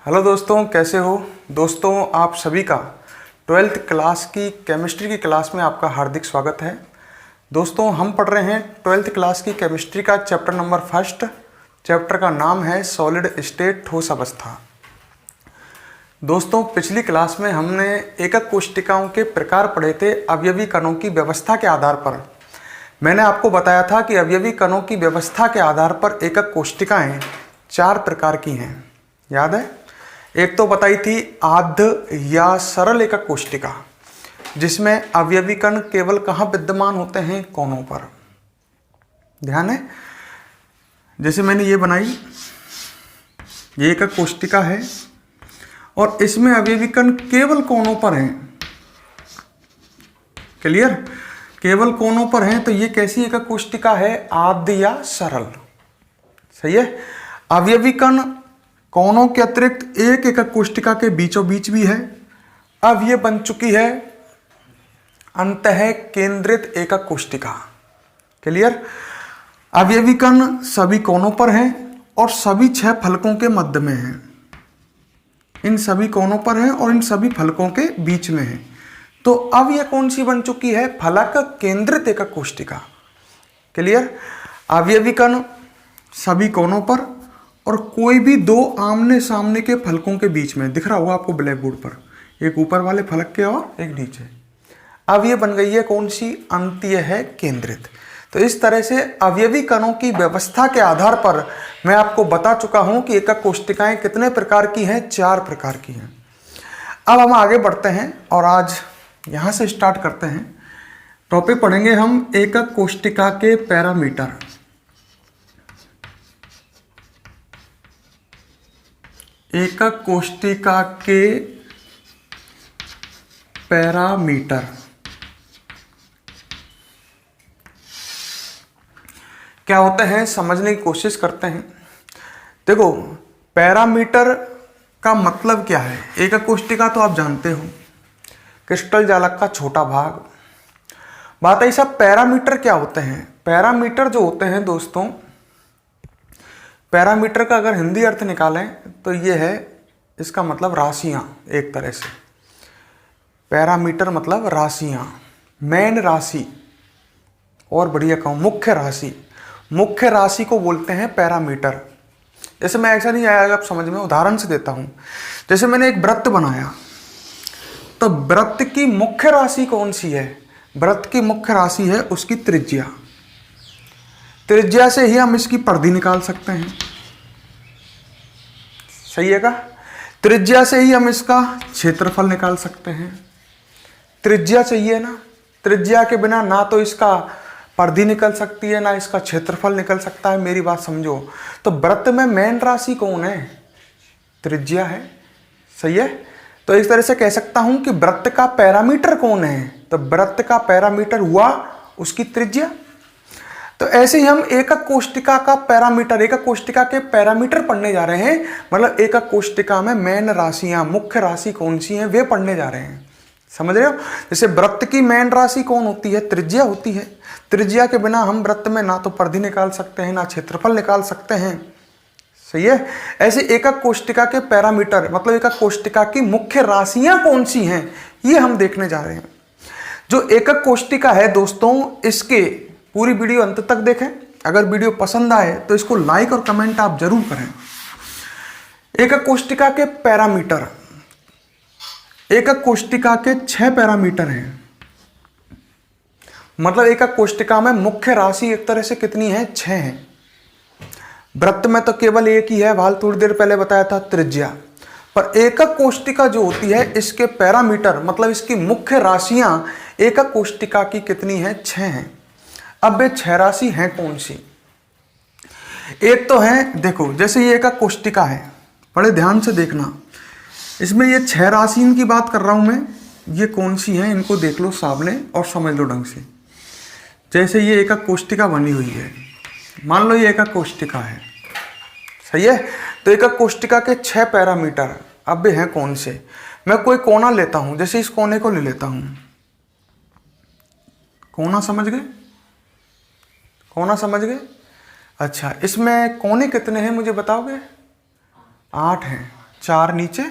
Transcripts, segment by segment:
Hello दोस्तों, कैसे हो दोस्तों। आप सभी का 12th क्लास की केमिस्ट्री की क्लास में आपका हार्दिक स्वागत है। दोस्तों, हम पढ़ रहे हैं 12th क्लास की केमिस्ट्री का चैप्टर नंबर 1। चैप्टर का नाम है सॉलिड स्टेट, ठोस अवस्था। दोस्तों, पिछली क्लास में हमने एकक कोशिकाओं के प्रकार पढ़े थे अवयवी कणों की व्यवस्था के आधार पर। मैंने आपको बताया था कि अवयवी कणों की व्यवस्था के आधार पर एकक कोशिकाएं 4 प्रकार की हैं, याद है। एक तो बताई थी आद्य या सरल एकक कोशिका, जिसमें अवयवी कण केवल कहाँ विद्यमान होते हैं, कोनों पर। ध्यान है, जैसे मैंने ये बनाई, ये एकक कोशिका है और इसमें अवयवी कण केवल कोनों पर हैं। क्लियर, केवल कोनों पर हैं, तो ये कैसी एकक कोशिका है, आद्य या सरल। सही है। अवयवी कण कोनों के अतिरिक्त एक एकक कोशिका के बीचों बीच भी है। अब ये बन चुकी है अंतः केंद्रित एकक कोशिका। क्लियर। अवयवी कण सभी कोनों पर हैं और सभी 6 फलकों के मध्य में हैं। इन सभी कोनों पर हैं और इन सभी फलकों के बीच में है। तो अब यह कौन सी बन चुकी है, फलक केंद्रित एकक कोशिका। क्लियर। अवयवी कण सभी कोनों पर और कोई भी 2 आमने सामने के फलकों के बीच में, दिख रहा होगा आपको ब्लैक बोर्ड पर, एक ऊपर वाले फलक के और एक नीचे। अब ये बन गई है कौन सी, अंत्य है केंद्रित। तो इस तरह से अवयवी कणों की व्यवस्था के आधार पर मैं आपको बता चुका हूं कि एकक कोशिकाएं कितने प्रकार की हैं, 4 प्रकार की हैं। अब हम आगे बढ़ते हैं और आज यहां से स्टार्ट करते हैं। टॉपिक पढ़ेंगे हम एकक कोशिका के पैरामीटर। एकक कोशिका के पैरामीटर क्या होते हैं, समझने की कोशिश करते हैं। देखो, पैरामीटर का मतलब क्या है। एकक कोशिका तो आप जानते हो, क्रिस्टल जालक का छोटा भाग। बात है सब, पैरामीटर क्या होते हैं। पैरामीटर जो होते हैं दोस्तों, पैरामीटर का अगर हिंदी अर्थ निकालें तो ये है, इसका मतलब राशियां। एक तरह से पैरामीटर मतलब राशियां, मेन राशि, और बढ़िया कहूं मुख्य राशि। मुख्य राशि को बोलते हैं पैरामीटर। जैसे मैं ऐसा नहीं आएगा आप समझ में, उदाहरण से देता हूं। जैसे मैंने एक वृत्त बनाया, तो वृत्त की मुख्य राशि कौन सी है, वृत्त की मुख्य राशि है उसकी त्रिज्या। त्रिज्या से ही हम इसकी परिधि निकाल सकते हैं। सही है का। त्रिज्या से ही हम इसका क्षेत्रफल निकाल सकते हैं। त्रिज्या चाहिए ना, त्रिज्या के बिना ना तो इसका परिधि निकल सकती है, ना इसका क्षेत्रफल निकल सकता है। मेरी बात समझो। तो वृत्त में मेन राशि कौन है, त्रिज्या है। सही है। तो इस तरह से कह सकता हूं कि वृत्त का पैरामीटर कौन है, तो वृत्त का पैरामीटर हुआ उसकी त्रिज्या। तो ऐसे ही हम एकक कोशिका का पैरामीटर, एकक कोशिका के पैरामीटर पढ़ने जा रहे हैं। मतलब एकक कोशिका में मेन राशियां, मुख्य राशि कौन सी हैं, वे पढ़ने जा रहे हैं। समझ रहे हो। जैसे वृत्त की मेन राशि कौन होती है, त्रिज्या होती है। त्रिज्या के बिना हम वृत्त में ना तो परिधि निकाल सकते हैं, ना क्षेत्रफल निकाल सकते हैं। सही है। ऐसे एकक कोशिका के पैरामीटर मतलब एकक कोशिका की मुख्य राशियां कौन सी हैं, ये हम देखने जा रहे हैं। जो एकक कोशिका है दोस्तों, इसके पूरी वीडियो अंत तक देखें। अगर वीडियो पसंद आए तो इसको लाइक और कमेंट आप जरूर करें। एकक कोशिका के पैरामीटर, एकक कोशिका के 6 पैरामीटर हैं। मतलब एकक कोशिका में मुख्य राशि एक तरह से कितनी है, 6 हैं। वृत्त में तो केवल एक ही है, वाल थोड़ी देर पहले बताया था, त्रिज्या। पर एकक कोशिका जो होती है, इसके पैरामीटर मतलब इसकी मुख्य राशियां एकक कोशिका की कितनी है, 6 हैं। अब वे 6 राशि हैं कौन सी। एक तो है, देखो जैसे ये एकक कोशिका है, बड़े ध्यान से देखना। इसमें ये 6 राशियों की बात कर रहा हूं मैं, ये कौन सी हैं इनको देख लो सामने और समझ लो ढंग से। जैसे ये एकक कोशिका बनी हुई है, मान लो ये एकक कोशिका है। सही है। तो एकक कोशिका के 6 पैरामीटर अब वे हैं कौन से। मैं कोई कोना लेता हूं, जैसे इस कोने को ले लेता हूं। कोना समझ गए, कोना समझ गए। अच्छा, इसमें कोने कितने हैं मुझे बताओगे। 8 हैं। 4 नीचे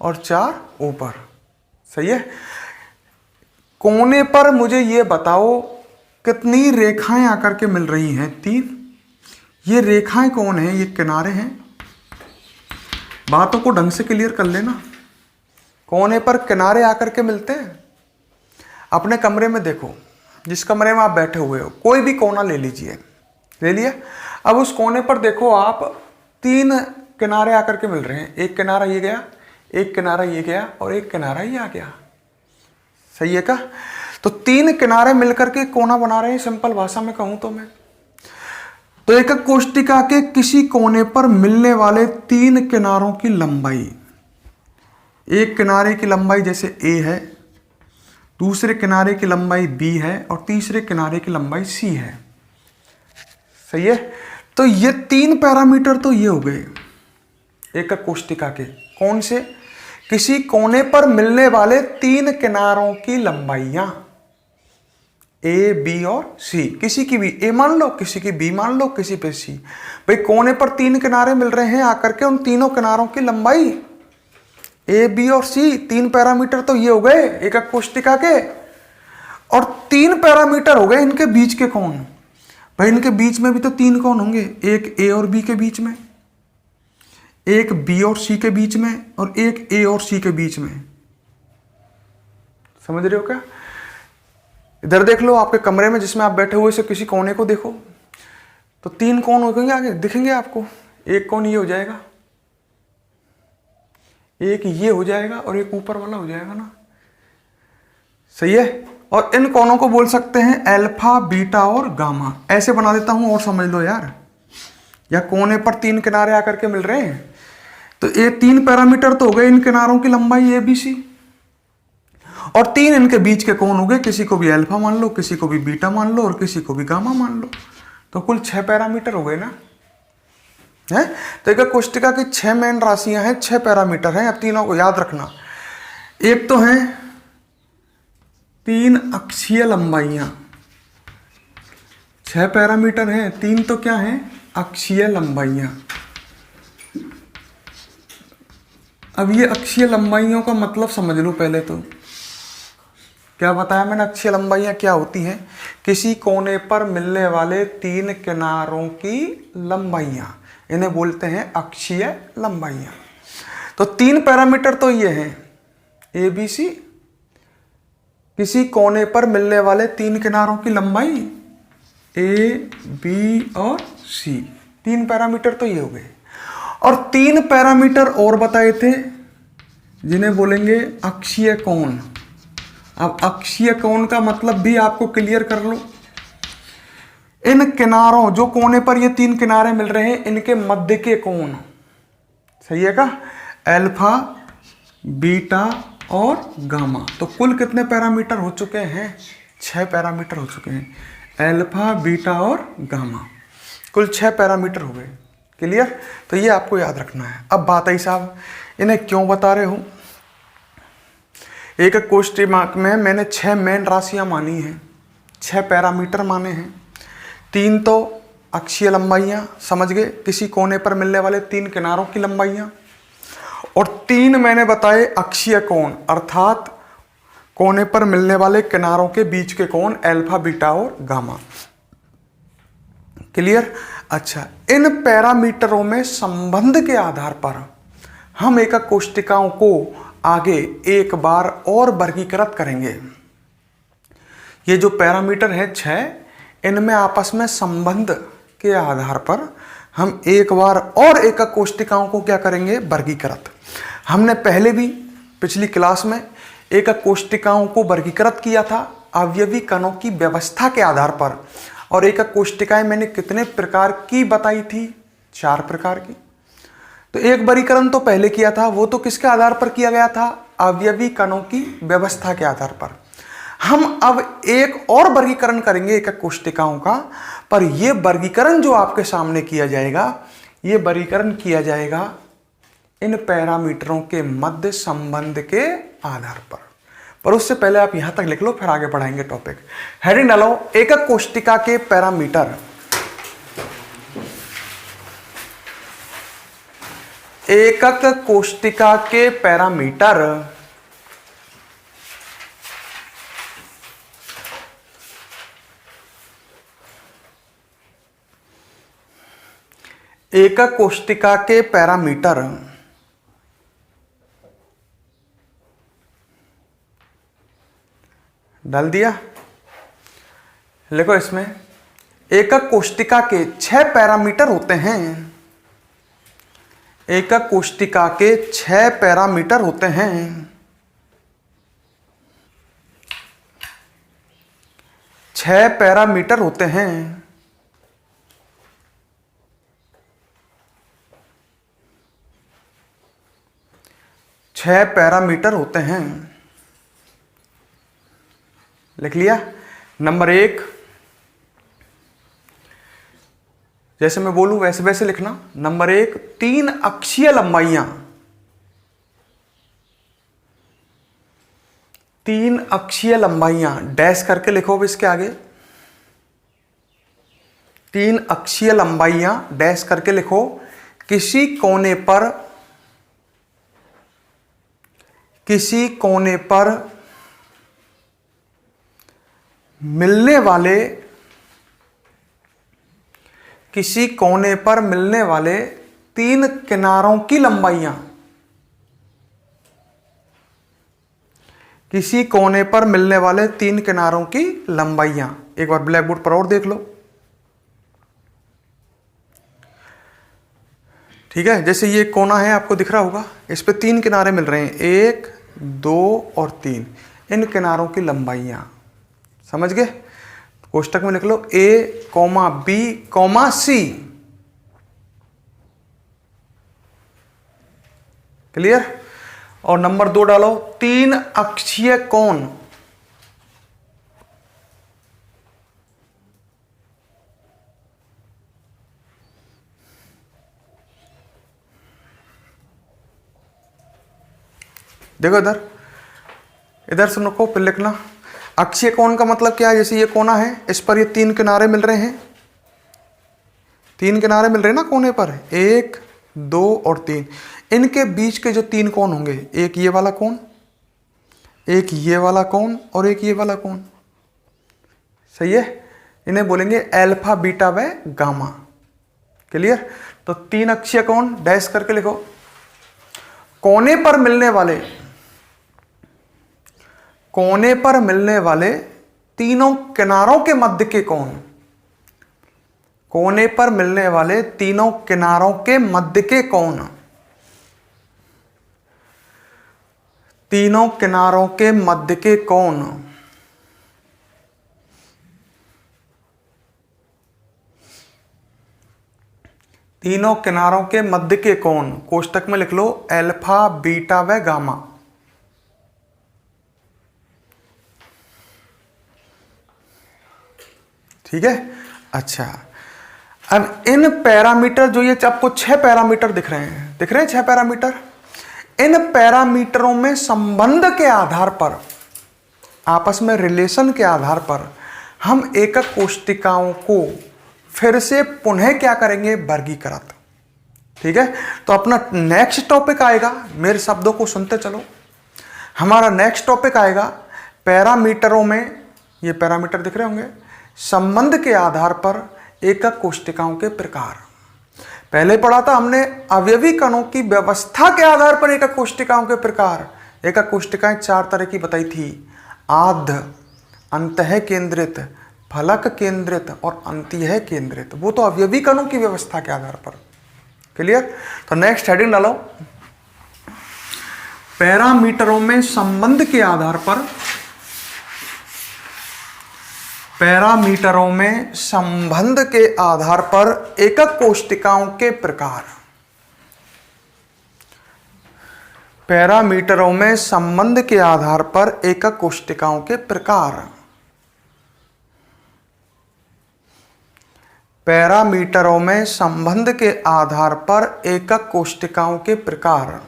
और 4 ऊपर। सही है। कोने पर मुझे ये बताओ कितनी रेखाएं आकर के मिल रही हैं? 3। ये रेखाएं कौन है? ये किनारे हैं। बातों को ढंग से क्लियर कर लेना। कोने पर किनारे आकर के मिलते हैं। अपने कमरे में देखो, जिस कमरे में आप बैठे हुए हो, कोई भी कोना ले लीजिए, ले लिया। अब उस कोने पर देखो आप 3 किनारे आकर के मिल रहे हैं। एक किनारा ये गया, एक किनारा ये गया और एक किनारा ये आ गया। सही है क्या? तो 3 किनारे मिलकर के कोना बना रहे हैं। सिंपल भाषा में कहूं तो मैं, तो एकक कोष्टिका के किसी कोने पर मिलने वाले 3 किनारों की लंबाई, एक किनारे की लंबाई जैसे a है, दूसरे किनारे की लंबाई b है और तीसरे किनारे की लंबाई c है। सही है। तो ये 3 पैरामीटर तो ये हो गए एकक कोष्टिका के। कौन से? किसी कोने पर मिलने वाले 3 किनारों की लंबाइयां, ए, बी और सी। किसी की भी ए मान लो, किसी की बी मान लो, किसी पे सी। भाई कोने पर 3 किनारे मिल रहे हैं, आकर के उन तीनों किनारों की लंबाई ए, बी और सी। 3 पैरामीटर तो ये हो गए एकक कोष्टिका के। और 3 पैरामीटर हो गए इनके बीच के कोण। भाई इनके बीच में भी तो 3 कोण होंगे, एक ए और बी के बीच में, एक बी और सी के बीच में और एक ए और सी के बीच में। समझ रहे हो क्या? इधर देख लो आपके कमरे में जिसमें आप बैठे हुए से किसी कोने को देखो तो 3 कोण होंगे आगे दिखेंगे आपको। एक कोण ये हो जाएगा, एक ये हो जाएगा और एक ऊपर वाला हो जाएगा ना। सही है। और इन कोणों को बोल सकते हैं अल्फा, बीटा और गामा। ऐसे बना देता हूं और समझ लो यार। या कोने पर 3 किनारे आकर के मिल रहे हैं तो ये 3 पैरामीटर तो हो गए इन किनारों की लंबाई ए, बी, सी। और 3 इनके बीच के कोण हो गए, किसी को भी अल्फा मान लो, किसी को भी बीटा मान लो और किसी को भी गामा मान लो। तो कुल 6 पैरामीटर हो गए ना है। तो एकक कोष्टिका की 6 मेन राशियां हैं, 6 पैरामीटर हैं। अब तीनों को याद रखना। एक तो है 3 अक्षीय लंबाइयां, 6 पैरामीटर हैं। 3 तो क्या है? अक्षीय लंबाइयां। अब ये अक्षीय लंबाइयों का मतलब समझ लो पहले तो। क्या बताया मैंने? अक्षीय लंबाइयां क्या होती हैं? किसी कोने पर मिलने वाले 3 किनारों की लंबाइयां, इन्हें बोलते हैं अक्षीय लंबाइयां। तो 3 पैरामीटर तो ये हैं ए, बी, सी। किसी कोने पर मिलने वाले 3 किनारों की लंबाई ए, बी और सी। 3 पैरामीटर तो ये हो गए। और 3 पैरामीटर और बताए थे जिन्हें बोलेंगे अक्षीय कोण। अब अक्षीय कोण का मतलब भी आपको क्लियर कर लो। इन किनारों, जो कोने पर ये 3 किनारे मिल रहे हैं, इनके मध्य के कोण। सही है का? अल्फा, बीटा और गामा। तो कुल कितने पैरामीटर हो चुके हैं? 6 पैरामीटर हो चुके हैं। अल्फा, बीटा और गामा, कुल 6 पैरामीटर हो गए। क्लियर? तो ये आपको याद रखना है। अब बात आई साहब, इन्हें क्यों बता रहे हूं? एकक कोष्टिका में मैंने 6 मेन राशियां मानी हैं, 6 पैरामीटर माने हैं। 3 तो अक्षीय लंबाइयां, समझ गए, किसी कोने पर मिलने वाले 3 किनारों की लंबाइयां। और 3 मैंने बताए अक्षीय कोण, अर्थात कोने पर मिलने वाले किनारों के बीच के कोण, अल्फा, बीटा और गामा। क्लियर? अच्छा, इन पैरामीटरों में संबंध के आधार पर हम एकक कोष्टिकाओं को आगे एक बार और वर्गीकृत करेंगे। ये जो पैरामीटर है 6, इनमें आपस में संबंध के आधार पर हम एक बार और एकक कोष्टिकाओं को क्या करेंगे? वर्गीकृत। हमने पहले भी पिछली क्लास में एकक कोष्टिकाओं को वर्गीकृत किया था अवयवी कणों की व्यवस्था के आधार पर। और एकक कोष्टिकाएं मैंने कितने प्रकार की बताई थी? 4 प्रकार की। तो एक वर्गीकरण तो पहले किया था, वो तो किसके आधार पर किया गया था? अवयवी कणों की व्यवस्था के आधार पर। हम अब एक और वर्गीकरण करेंगे एकक कोष्टिकाओं का, पर यह वर्गीकरण जो आपके सामने किया जाएगा, यह वर्गीकरण किया जाएगा इन पैरामीटरों के मध्य संबंध के आधार पर उससे पहले आप यहां तक लिख लो, फिर आगे बढ़ाएंगे टॉपिक। हेडिंग डालो, एकक कोष्टिका के पैरामीटर। एकक कोष्टिका के पैरामीटर एकक कोष्टिका के पैरामीटर डाल दिया। लिखो इसमें एकक कोष्टिका के 6 पैरामीटर होते हैं। एकक कोष्टिका के 6 पैरामीटर होते हैं। 6 पैरामीटर होते हैं। छह पैरामीटर होते हैं। लिख लिया। नंबर 1, जैसे मैं बोलूं वैसे वैसे लिखना। नंबर 1, 3 अक्षीय लंबाइयां। 3 अक्षीय लंबाइयां डैश करके लिखो अब इसके आगे। 3 अक्षीय लंबाइयां डैश करके लिखो। किसी कोने पर मिलने वाले 3 किनारों की लंबाइयां। किसी कोने पर मिलने वाले 3 किनारों की लंबाइयां। एक बार ब्लैक बोर्ड पर और देख लो। ठीक है, जैसे ये कोना है आपको दिख रहा होगा, इस पे 3 किनारे मिल रहे हैं, 1, 2 और 3। इन किनारों की लंबाइयां समझ गए। कोष्टक में लिख लो A, B, C। क्लियर। और नंबर 2 डालो 3 अक्षीय कोण। देखो इधर सुनो को फिर लिखना। अक्षीय कोण का मतलब क्या है? जैसे ये कोना है, इस पर ये 3 किनारे मिल रहे हैं। 3 किनारे मिल रहे हैं ना कोने पर, 1, 2 और 3। इनके बीच के जो 3 कोण होंगे, एक ये वाला कोण, एक ये वाला कोण और एक ये वाला कोण। सही है। इन्हें बोलेंगे अल्फा, बीटा व गामा। क्लियर। तो 3 अक्षीय कोण डैश करके लिखो। कोने पर मिलने वाले तीनों किनारों के मध्य के कोण। कोने पर मिलने वाले तीनों किनारों के मध्य के कोण। तीनों किनारों के मध्य के कोण। तीनों किनारों के मध्य के कोण कोष्टक में लिख लो अल्फा, बीटा व गामा। ठीक है। अच्छा, अब इन पैरामीटर जो ये आपको 6 पैरामीटर दिख रहे हैं 6 पैरामीटर। इन पैरामीटरों में संबंध के आधार पर, आपस में रिलेशन के आधार पर हम एकक कोष्टिकाओं को फिर से पुनः क्या करेंगे? वर्गीकृत। ठीक है। तो अपना नेक्स्ट टॉपिक आएगा, मेरे शब्दों को सुनते चलो। हमारा नेक्स्ट टॉपिक आएगा पैरामीटरों में, ये पैरामीटर दिख रहे होंगे, संबंध के आधार पर एकक कोष्टिकाओं के प्रकार। पहले पढ़ा था हमने अवयवी कणों की व्यवस्था के आधार पर एकक कोष्टिकाओं के प्रकार। एकक कोष्टिकाएं 4 तरह की बताई थी, आद्य, अंतः केंद्रित, फलक केंद्रित और अंतीय केंद्रित। वो तो अवयवी कणों की व्यवस्था के आधार पर। क्लियर। तो नेक्स्ट हेडिंग डालो, पैरामीटरों में संबंध के आधार पर, पैरामीटरों में संबंध के आधार पर एकक कोष्टिकाओं के प्रकार। पैरामीटरों में संबंध के आधार पर एकक कोष्टिकाओं के प्रकार। पैरामीटरों में संबंध के आधार पर एकक कोष्टिकाओं के प्रकार।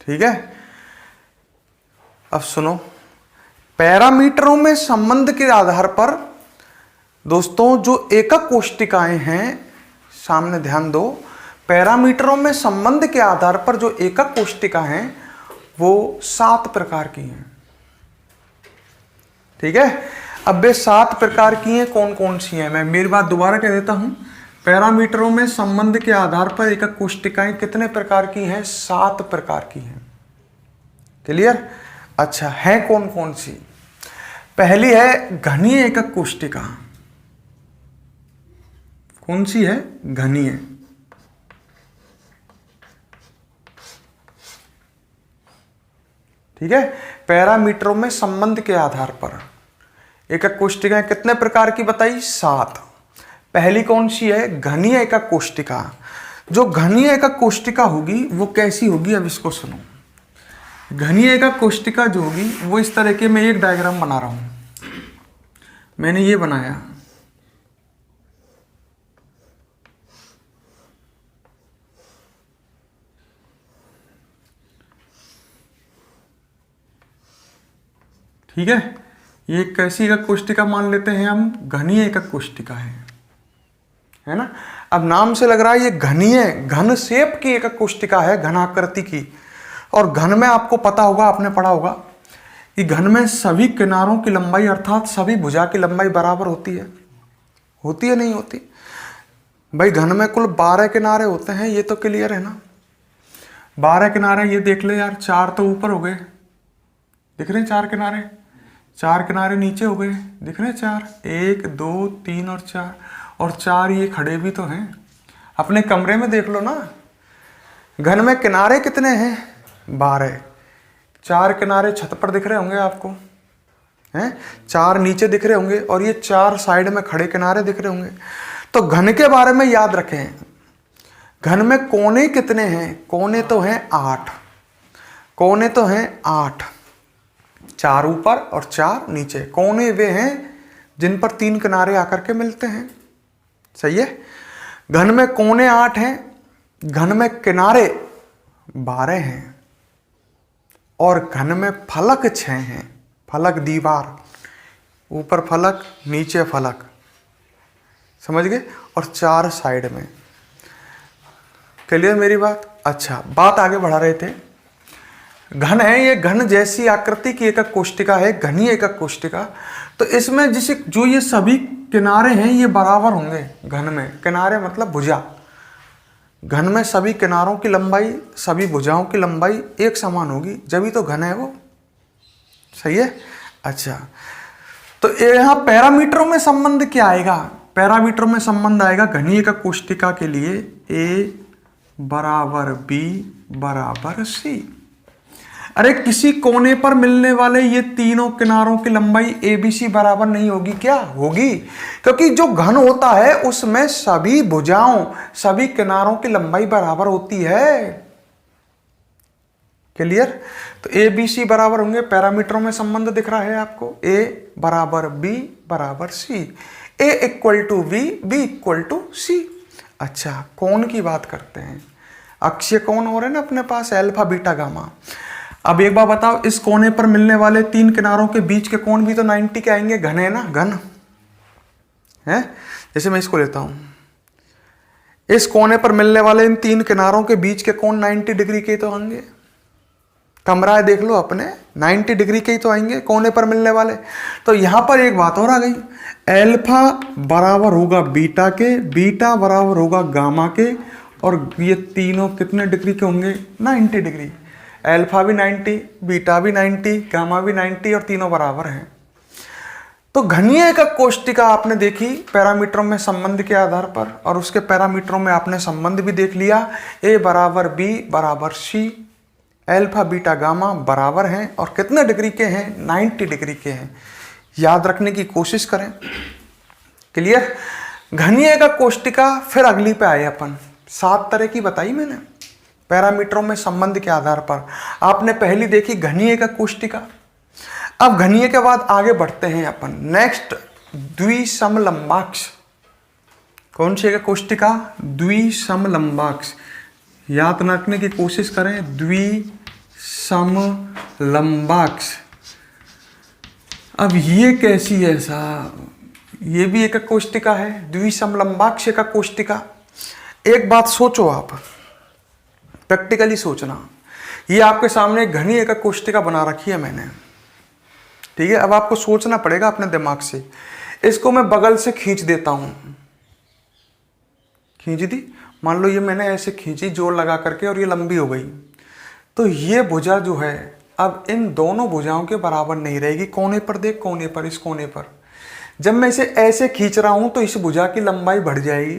ठीक है। अब सुनो, पैरामीटरों में संबंध के आधार पर दोस्तों जो एकक कोष्टिकाएं हैं, सामने ध्यान दो, पैरामीटरों में संबंध के आधार पर जो एकक कोष्टिका हैं वो 7 प्रकार की हैं। ठीक है, अब वे 7 प्रकार की हैं, कौन कौन सी हैं? मैं मेरी बात दोबारा कह देता हूं। पैरामीटरों में संबंध के आधार पर एकक कोष्टिकाएं कितने प्रकार की हैं? 7 प्रकार की हैं। क्लियर? अच्छा, है कौन कौन सी? पहली है घनीय एकक कोष्टिका। कौन सी है? घनीय। ठीक है, पैरामीटरों में संबंध के आधार पर एकक कोष्टिकाएं कितने प्रकार की बताई? 7। पहली कौन सी है? घनीय एकक कोष्टिका। जो घनीय एकक कोष्टिका होगी वो कैसी होगी? अब इसको सुनो। घनीय एकक कोष्टिका जो होगी वो इस तरह के, मैं एक डायग्राम बना रहा हूं, मैंने ये बनाया। ठीक है, ये कैसी एकक कोष्टिका मान लेते हैं हम? घनीय एकक कोष्टिका है ना। अब नाम से लग रहा है ये घनीय, घन शेप की एकक कोष्टिका है, घन आकृति की। और घन में आपको पता होगा, आपने पढ़ा होगा कि घन में सभी किनारों की लंबाई अर्थात सभी भुजा की लंबाई बराबर होती है। होती है नहीं होती? भाई घन में कुल 12 किनारे होते हैं, ये तो क्लियर है ना। 12 किनारे, ये देख ले यार, 4 तो ऊपर हो गए, दिख रहे हैं 4 किनारे, 4 किनारे नीचे हो गए, दिख रहे हैं 4, 1 2 3 और 4, और 4 ये खड़े भी तो हैं। अपने कमरे में देख लो ना, घन में किनारे कितने हैं? 12। 4 किनारे छत पर दिख रहे होंगे आपको, हैं? 4 नीचे दिख रहे होंगे, और ये 4 साइड में खड़े किनारे दिख रहे होंगे। तो घन के बारे में याद रखें, घन में कोने कितने हैं? कोने तो हैं 8, कोने तो हैं 8, 4 ऊपर और 4 नीचे। कोने वे हैं जिन पर 3 किनारे आकर के मिलते हैं। सही है, घन में कोने 8 हैं, घन में किनारे 12 हैं, और घन में फलक 6 हैं। फलक दीवार, ऊपर फलक नीचे फलक, समझ गए? और 4 साइड में। क्लियर मेरी बात? अच्छा, बात आगे बढ़ा रहे थे। घन है, ये घन जैसी आकृति की एकक कोष्टिका है, घनीय एकक कोष्टिका। तो इसमें जिसे जो ये सभी किनारे हैं ये बराबर होंगे। घन में किनारे मतलब भुजा, घन में सभी किनारों की लंबाई, सभी भुजाओं की लंबाई एक समान होगी, जब तो घन है वो। सही है। अच्छा, तो यहां पैरामीटरों में संबंध क्या आएगा? पैरामीटरों में संबंध आएगा घनीय एकक कोष्टिका के लिए a बराबर b बराबर c। अरे किसी कोने पर मिलने वाले ये तीनों किनारों की लंबाई ABC बराबर नहीं होगी क्या? होगी, क्योंकि जो घन होता है उसमें सभी भुजाओं, सभी किनारों की लंबाई बराबर होती है। क्लियर? तो ABC बराबर होंगे, पैरामीटरों में संबंध दिख रहा है आपको, A बराबर B बराबर C, A equal to B, B equal to C। अच्छा, कोण की बात करते हैं। अक्षीय कोण हो रहे हैं ना अपने पास, अल्फा बीटा गामा। अब एक बार बताओ, इस कोने पर मिलने वाले 3 किनारों के बीच के कोण भी तो 90 के आएंगे। घन है ना, घन है। जैसे मैं इसको लेता हूं, इस कोने पर मिलने वाले इन 3 किनारों के बीच के कोण 90 डिग्री के तो आएंगे। कमरा देख लो अपने, 90 डिग्री के ही तो आएंगे कोने पर मिलने वाले। तो यहां पर एक बात और आ गई, अल्फा बराबर होगा बीटा के, बीटा बराबर होगा गामा के, और ये तीनों कितने डिग्री के होंगे? 90 डिग्री। अल्फा भी 90, बीटा भी 90, गामा भी 90, और तीनों बराबर हैं। तो घनीय एकक कोष्टिका आपने देखी पैरामीटरों में संबंध के आधार पर, और उसके पैरामीटरों में आपने संबंध भी देख लिया। A बराबर B बराबर C, अल्फा बीटा गामा बराबर हैं, और कितने डिग्री के हैं? 90 डिग्री के हैं। याद रखने की कोशिश करें। क्लियर? घनीय एकक कोष्टिका। फिर अगली पे आए अपन, 7 तरह की बताई मैंने पैरामीटरों में संबंध के आधार पर। आपने पहली देखी घनीय एकक कोष्टिका। अब घनीय के बाद आगे बढ़ते हैं अपन, नेक्स्ट द्विसमलंबाक्ष। कौन सी एकक कोष्टिका? द्विसमलंबाक्ष। याद रखने की कोशिश करें, द्विसमलंबाक्ष। अब ये कैसी है साहब, ये भी एकक कोष्टिका है, द्विसमलंबाक्ष एकक कोष्टिका। एक बात सोचो आप, प्रैक्टिकली सोचना, ये आपके सामने एक घनी एकक कोष्टिका बना रखी है मैंने, ठीक है। अब आपको सोचना पड़ेगा अपने दिमाग से। इसको मैं बगल से खींच देता हूं, खींच दी, मान लो ये मैंने ऐसे खींची जोर लगा करके और ये लंबी हो गई, तो ये भुजा जो है अब इन दोनों भुजाओं के बराबर नहीं रहेगी। कोने पर देख, कोने पर, इस कोने पर जब मैं इसे ऐसे खींच रहा हूं तो इस भुजा की लंबाई बढ़ जाएगी,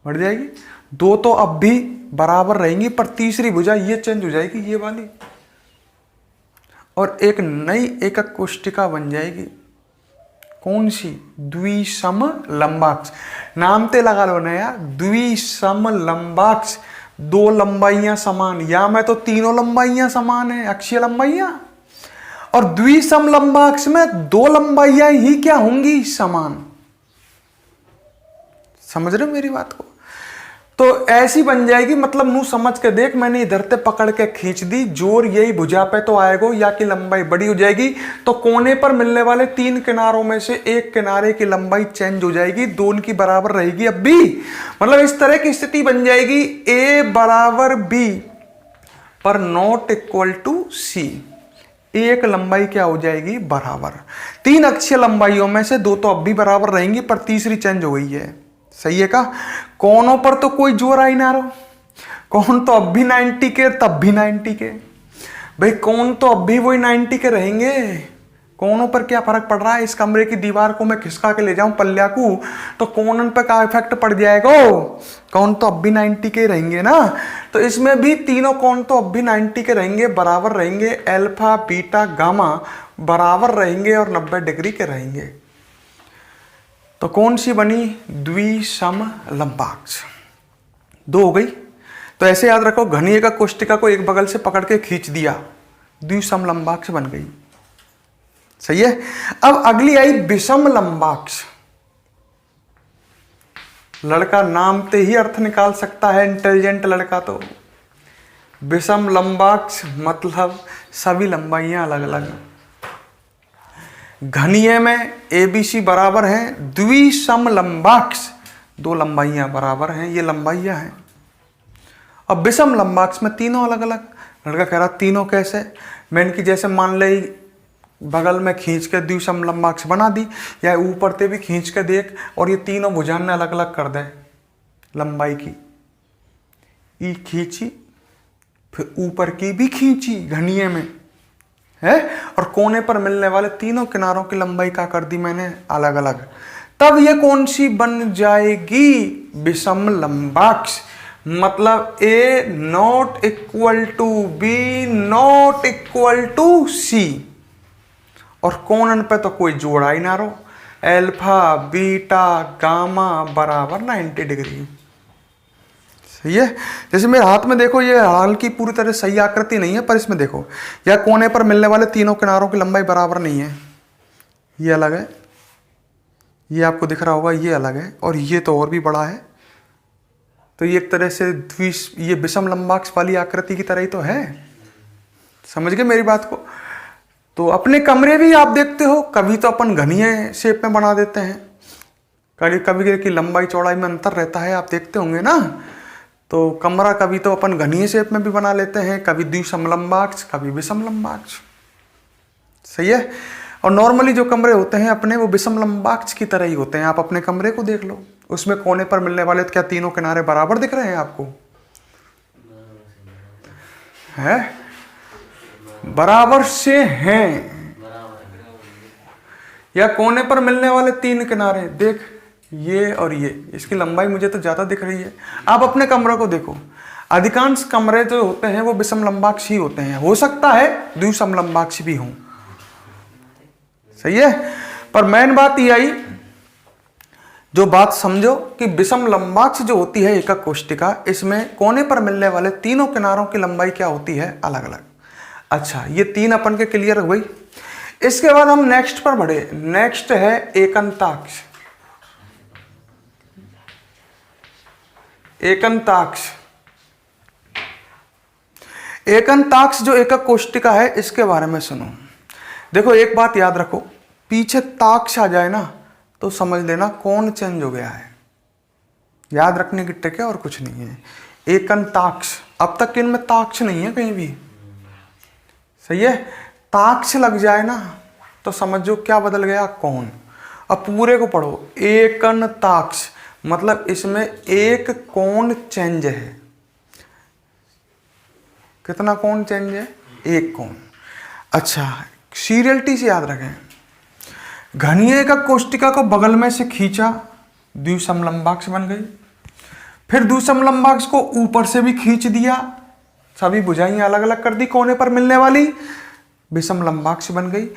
बढ़ जाएगी। दो तो अब भी बराबर रहेंगी, पर तीसरी भुजा ये चेंज हो जाएगी, ये वाली, और एक नई एकक कोष्टिका बन जाएगी। कौन सी? द्विसमलंबाक्ष। नाम ते लगा लो ना यार, द्विसमलंबाक्ष, दो लंबाइयां समान, या मैं तो तीनों लंबाइयां समान है, अक्षीय लंबाइयां, और द्विसमलंबाक्ष में दो लंबाइयां ही क्या होंगी? समान। समझ रहे हो मेरी बात को? तो ऐसी बन जाएगी, मतलब मुंह समझ के देख, मैंने इधर से पकड़ के खींच दी, जोर यही भुजा पे तो आएगा, या की लंबाई बड़ी हो जाएगी, तो कोने पर मिलने वाले तीन किनारों में से एक किनारे की लंबाई चेंज हो जाएगी, दोनों की बराबर रहेगी अब भी। मतलब इस तरह की स्थिति बन जाएगी, ए बराबर बी पर नॉट इक्वल टू सी। एक लंबाई क्या हो जाएगी? बराबर। तीन अक्षीय लंबाइयों में से दो तो अब भी बराबर रहेंगी, पर तीसरी चेंज हो गई है। सही है का? कोनों पर तो कोई जोर आई ना रहो, कौन तो अब भी 90 के, तब भी 90 के, भाई कौन तो अब भी वही 90 के रहेंगे। कोनों पर क्या फर्क पड़ रहा है? इस कमरे की दीवार को मैं खिसका के ले जाऊं पल्ल्या को, तो कोनन पर क्या इफेक्ट पड़ जाएगा? कौन तो अब भी 90 के रहेंगे ना। तो इसमें भी तीनों कौन तो अब भी 90 के रहेंगे, बराबर रहेंगे, अल्फा बीटा गामा बराबर रहेंगे और 90 डिग्री के रहेंगे। तो कौन सी बनी? द्विसमलंबाक्ष। दो हो गई। तो ऐसे याद रखो, घनी एकक कोष्टिका को एक बगल से पकड़ के खींच दिया, द्विसमलंबाक्ष बन गई। सही है। अब अगली आई विषमलंबाक्ष। लड़का नाम से ही अर्थ निकाल सकता है, इंटेलिजेंट लड़का। तो विषमलंबाक्ष मतलब सभी लंबाइयां अलग अलग। घनीय में ABC बराबर है, द्विसमलंबाक्ष दो लंबाइयां बराबर हैं, ये लंबाइयां हैं। अब विषमलंबाक्ष में तीनों अलग अलग। लड़का कह रहा तीनों कैसे? मैं इनकी जैसे मान ले बगल में खींच के द्विसमलंबाक्ष बना दी, या ऊपर से भी खींच के देख, और ये तीनों भुजाएं ने अलग अलग कर दे लंबाई की। ई खींची, फिर ऊपर की भी खींची घनीय में है, और कोने पर मिलने वाले तीनों किनारों की लंबाई का कर दी मैंने अलग अलग। तब ये कौन सी बन जाएगी? विषमलंबाक्ष। मतलब A not equal to B not equal to C, और कोणन पे तो कोई जोड़ा ही ना रहो, अल्फा बीटा गामा बराबर 90 डिग्री। सही है। जैसे मेरे हाथ में देखो, ये हालांकि पूरी तरह सही आकृति नहीं है, पर इसमें देखो, या कोने पर मिलने वाले तीनों किनारों की लंबाई बराबर नहीं है, ये अलग है, ये आपको दिख रहा होगा, ये अलग है, और ये तो और भी बड़ा है। तो ये एक तरह से ये विषमलंबाक्ष वाली आकृति की तरह ही तो है। समझ गए मेरी बात को? तो अपने कमरे भी आप देखते हो, कभी तो अपन घनीय शेप में बना देते हैं, कभी कभी की लंबाई चौड़ाई में अंतर रहता है, आप देखते होंगे ना। तो कमरा कभी तो अपन घनीय शेप में भी बना लेते हैं, कभी द्विसमलंबाक्ष, कभी विषमलंबाक्ष। सही है। और नॉर्मली जो कमरे होते हैं अपने, वो विषमलंबाक्ष की तरह ही होते हैं। आप अपने कमरे को देख लो, उसमें कोने पर मिलने वाले क्या तीनों किनारे बराबर दिख रहे हैं आपको? है बराबर से हैं, या कोने पर मिलने वाले तीन किनारे देख, ये और ये, इसकी लंबाई मुझे तो ज्यादा दिख रही है। आप अपने कमरे को देखो, अधिकांश कमरे जो होते हैं वो विषमलंबाक्ष ही होते हैं, हो सकता है द्विसमलंबाक्ष भी हों। सही है। पर मेन बात ये आई, जो बात समझो कि विषमलंबाक्ष जो होती है एकक कोष्टिका, इसमें कोने पर मिलने वाले तीनों किनारों की लंबाई क्या होती है? अलग अलग। अच्छा, ये तीन अपन के क्लियर हो गई। इसके बाद हम नेक्स्ट पर बढ़े। नेक्स्ट है एकंताक्ष। एकंताक्ष, एकंताक्ष जो एकक कोष्टिका है, इसके बारे में सुनो। देखो एक बात याद रखो, पीछे ताक्ष आ जाए ना तो समझ लेना कौन चेंज हो गया है। याद रखने की ट्रिक है और कुछ नहीं है। एकन ताक्ष, अब तक इनमें ताक्ष नहीं है कहीं भी, सही है। ताक्ष लग जाए ना तो समझो क्या बदल गया, कौन। अब पूरे को पढ़ो, एकन ताक्ष मतलब इसमें एक कौन चेंज है। कितना कौन चेंज है, एक कौन। अच्छा, सीरियलिटी से याद रखें, घनीय का कोष्टिका को बगल में से खींचा, द्विसमलंबाक्ष बन गई। फिर द्विसमलंबाक्ष को ऊपर से भी खींच दिया, सभी भुजाएं अलग अलग कर दी, कोने पर मिलने वाली विषमलंबाक्ष बन गई।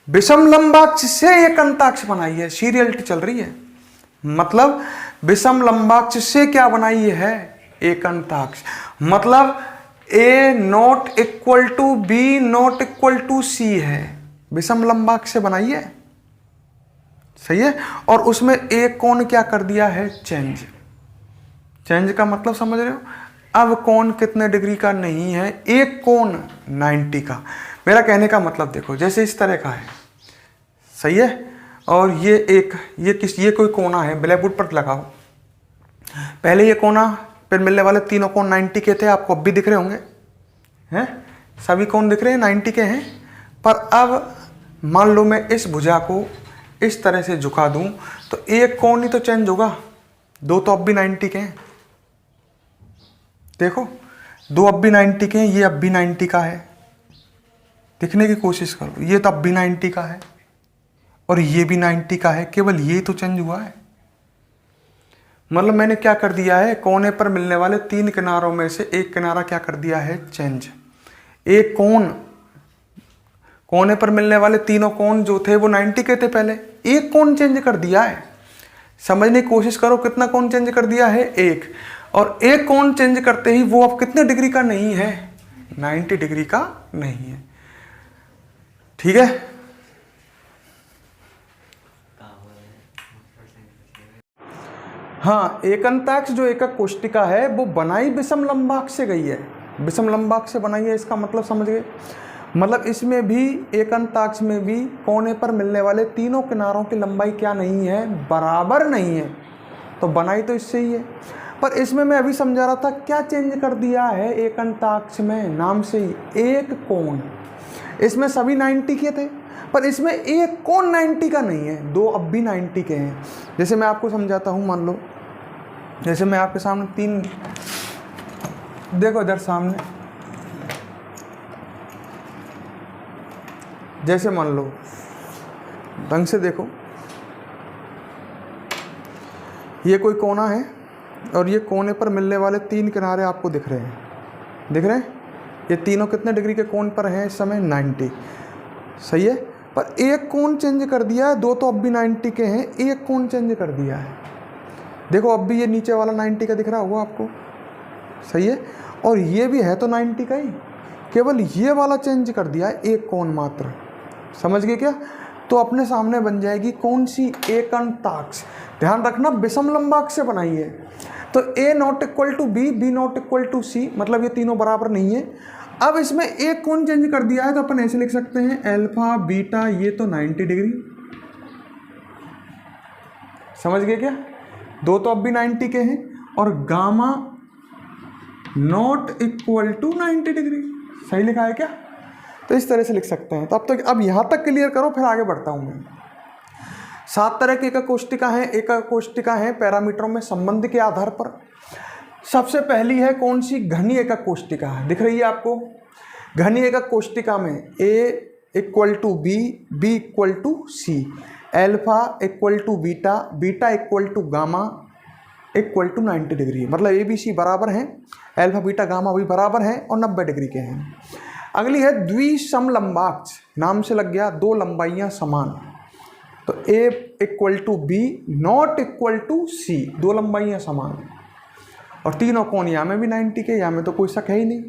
विषमलंबाक्ष से एक अंताक्ष बनाई है, सीरियलिटी चल रही है। मतलब विषमलंबाक्ष से क्या बनाई है, एक अंताक्ष। मतलब a not equal to b not equal to c है, विषमलंबाक्ष से बनाई है, सही है। और उसमें एक कोण क्या कर दिया है, चेंज। चेंज का मतलब समझ रहे हो, अब कोण कितने डिग्री का नहीं है, एक कोण 90 का। मेरा कहने का मतलब देखो, जैसे इस तरह का है, सही है, और ये कोई कोना है, ब्लैक बोर्ड पर लगाओ। पहले ये कोना, फिर मिलने वाले तीनों कोण 90 के थे, आपको अब भी दिख रहे होंगे, हैं सभी कोण दिख रहे हैं 90 के हैं। पर अब मान लो मैं इस भुजा को इस तरह से झुका दूं तो एक कोण ही तो चेंज होगा, दो तो अब भी 90 के हैं। देखो, दो अब भी 90 के हैं, ये अब भी 90 का है, दिखने की कोशिश करो, ये तो अब भी 90 का है और ये भी 90 का है, केवल ये तो चेंज हुआ है। मतलब मैंने क्या कर दिया है, कोने पर मिलने वाले तीन किनारों में से एक किनारा क्या कर दिया है, चेंज। एक कोण, कोने पर मिलने वाले तीनों कोण जो थे वो 90 के थे पहले, एक कोण चेंज कर दिया है। समझने की कोशिश करो, कितना कोण चेंज कर दिया है, एक। और एक कोण चेंज करते ही वो अब कितने डिग्री का नहीं है, 90 डिग्री का नहीं है, ठीक है। हाँ, एकंताक्ष जो एकक कोष्टिका है वो बनाई विषमलंबाक्ष से गई है, विषमलंबाक्ष से बनाई है, इसका मतलब समझ गए। मतलब इसमें भी, एकंताक्ष में भी कोने पर मिलने वाले तीनों किनारों की लंबाई क्या नहीं है, बराबर नहीं है, तो बनाई तो इससे ही है। पर इसमें मैं अभी समझा रहा था क्या चेंज कर दिया है एकंताक्ष में, नाम से ही, एक कोण। इसमें सभी 90 के थे, पर इसमें एक कोण 90 का नहीं है, दो अब भी 90 के हैं। जैसे मैं आपको समझाता हूँ, मान लो जैसे मैं आपके सामने तीन, देखो इधर सामने, जैसे मान लो, ढंग से देखो, ये कोई कोना है और ये कोने पर मिलने वाले तीन किनारे आपको दिख रहे हैं, दिख रहे हैं, ये तीनों कितने डिग्री के कोण पर हैं इस समय, 90, सही है। पर एक कोण चेंज कर दिया है, दो तो अब भी 90 के हैं, एक कोण चेंज कर दिया है। देखो अब भी ये नीचे वाला 90 का दिख रहा होगा आपको, सही है, और ये भी है तो 90 का ही, केवल ये वाला चेंज कर दिया है, एक कोण मात्र। समझ गए क्या? तो अपने सामने बन जाएगी कौन सी, एकंताक्ष। ध्यान रखना विषमलंबाक्ष से बनाई है, तो a not equal to b, b not equal to c, मतलब ये तीनों बराबर नहीं है। अब इसमें एक कोण चेंज कर दिया है तो अपन ऐसे लिख सकते हैं, अल्फा बीटा ये तो 90 डिग्री। समझ गए क्या? दो तो अब भी 90 के हैं, और gamma not equal to 90 degree. सही लिखा है क्या? तो इस तरह से लिख सकते हैं। तो अब तक, अब यहां तक क्लियर करो, फिर आगे बढ़ता हूं मैं। 7 तरह की एकक कोष्टिका है, एकक कोष्टिका है पैरामीटरों में संबंध के आधार पर। सबसे पहली है कौन सी, घनी एकक कोष्टिका, दिख रही है आपको। घनी एकक कोष्टिका में a equal to b, b equal to c, alpha equal to beta, beta equal to gamma equal to 90 degree. मतलब ए बी सी बराबर हैं, एल्फा बीटा गामा भी बराबर हैं और 90 डिग्री के हैं। अगली है द्विसमलंबाक्ष, नाम से लग गया, दो लंबाइयां समान। तो a equal to b not equal to c, दो लंबाइयां समान, और तीनों कोण यहाँ में भी 90 के, यहाँ में तो कोई शक है ही नहीं।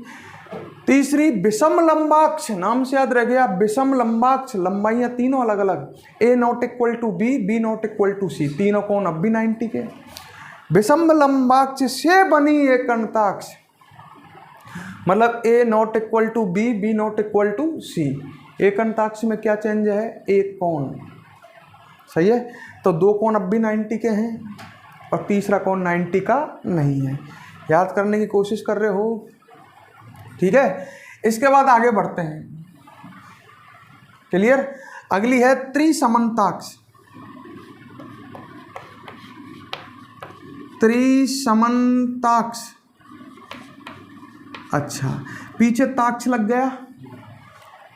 तीसरी विषमलंबाक्ष, नाम से याद रह गया, विषमलंबाक्ष, लंबाइयां तीनों अलग अलग, a not equal to b, b not equal to c, तीनों कोण अब भी 90 के। विषमलंबाक्ष से बनी एकंताक्ष, मतलब a not equal to b, b not equal to c, एक अंताक्ष में क्या चेंज है, एक कोण, सही है। तो दो कोण अब भी 90 के हैं और तीसरा कोण 90 का नहीं है। याद करने की कोशिश कर रहे हो, ठीक है। इसके बाद आगे बढ़ते हैं, क्लियर। अगली है त्रिसमन्ताक्ष। त्रिसमन्ताक्ष, अच्छा पीछे ताक्ष लग गया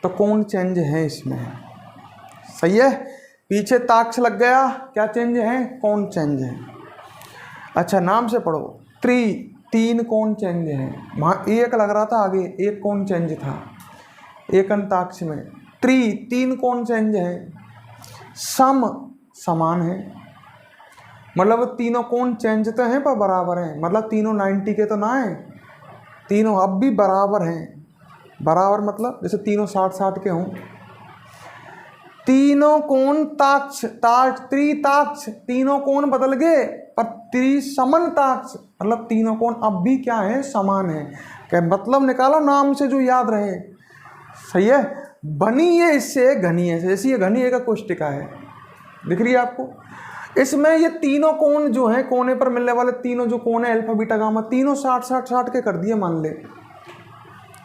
तो कोण चेंज है इसमें, सही है। पीछे ताक्ष लग गया, क्या चेंज है, कोण चेंज है। अच्छा नाम से पढ़ो, तीन कोण चेंज है। वहाँ एक लग रहा था, आगे एक कोण चेंज था एक अंताक्ष में। तीन कोण चेंज है। समान है, मतलब तीनों कोण चेंज तो हैं पर बराबर हैं, मतलब तीनों 90 के तो ना है, तीनों अब भी बराबर हैं। बराबर मतलब जैसे तीनों 60-60 के हों। तीनों कोण ताक्ष, त्रिताक्ष, तीनों कोण बदल गए पर त्रिसमन्ताक्ष, मतलब तीनों कोण अब भी क्या है, समान है। क्या मतलब निकालो नाम से जो याद रहे, सही है। बनी है इससे घनीय से, जैसे ये घनीय का कोष्टिका है, दिख रही है आपको। इसमें ये तीनों कोण जो हैं, कोने पर मिलने वाले तीनों जो कोण है अल्फा बीटा गामा, तीनों 60-60 के कर दिए मान ले।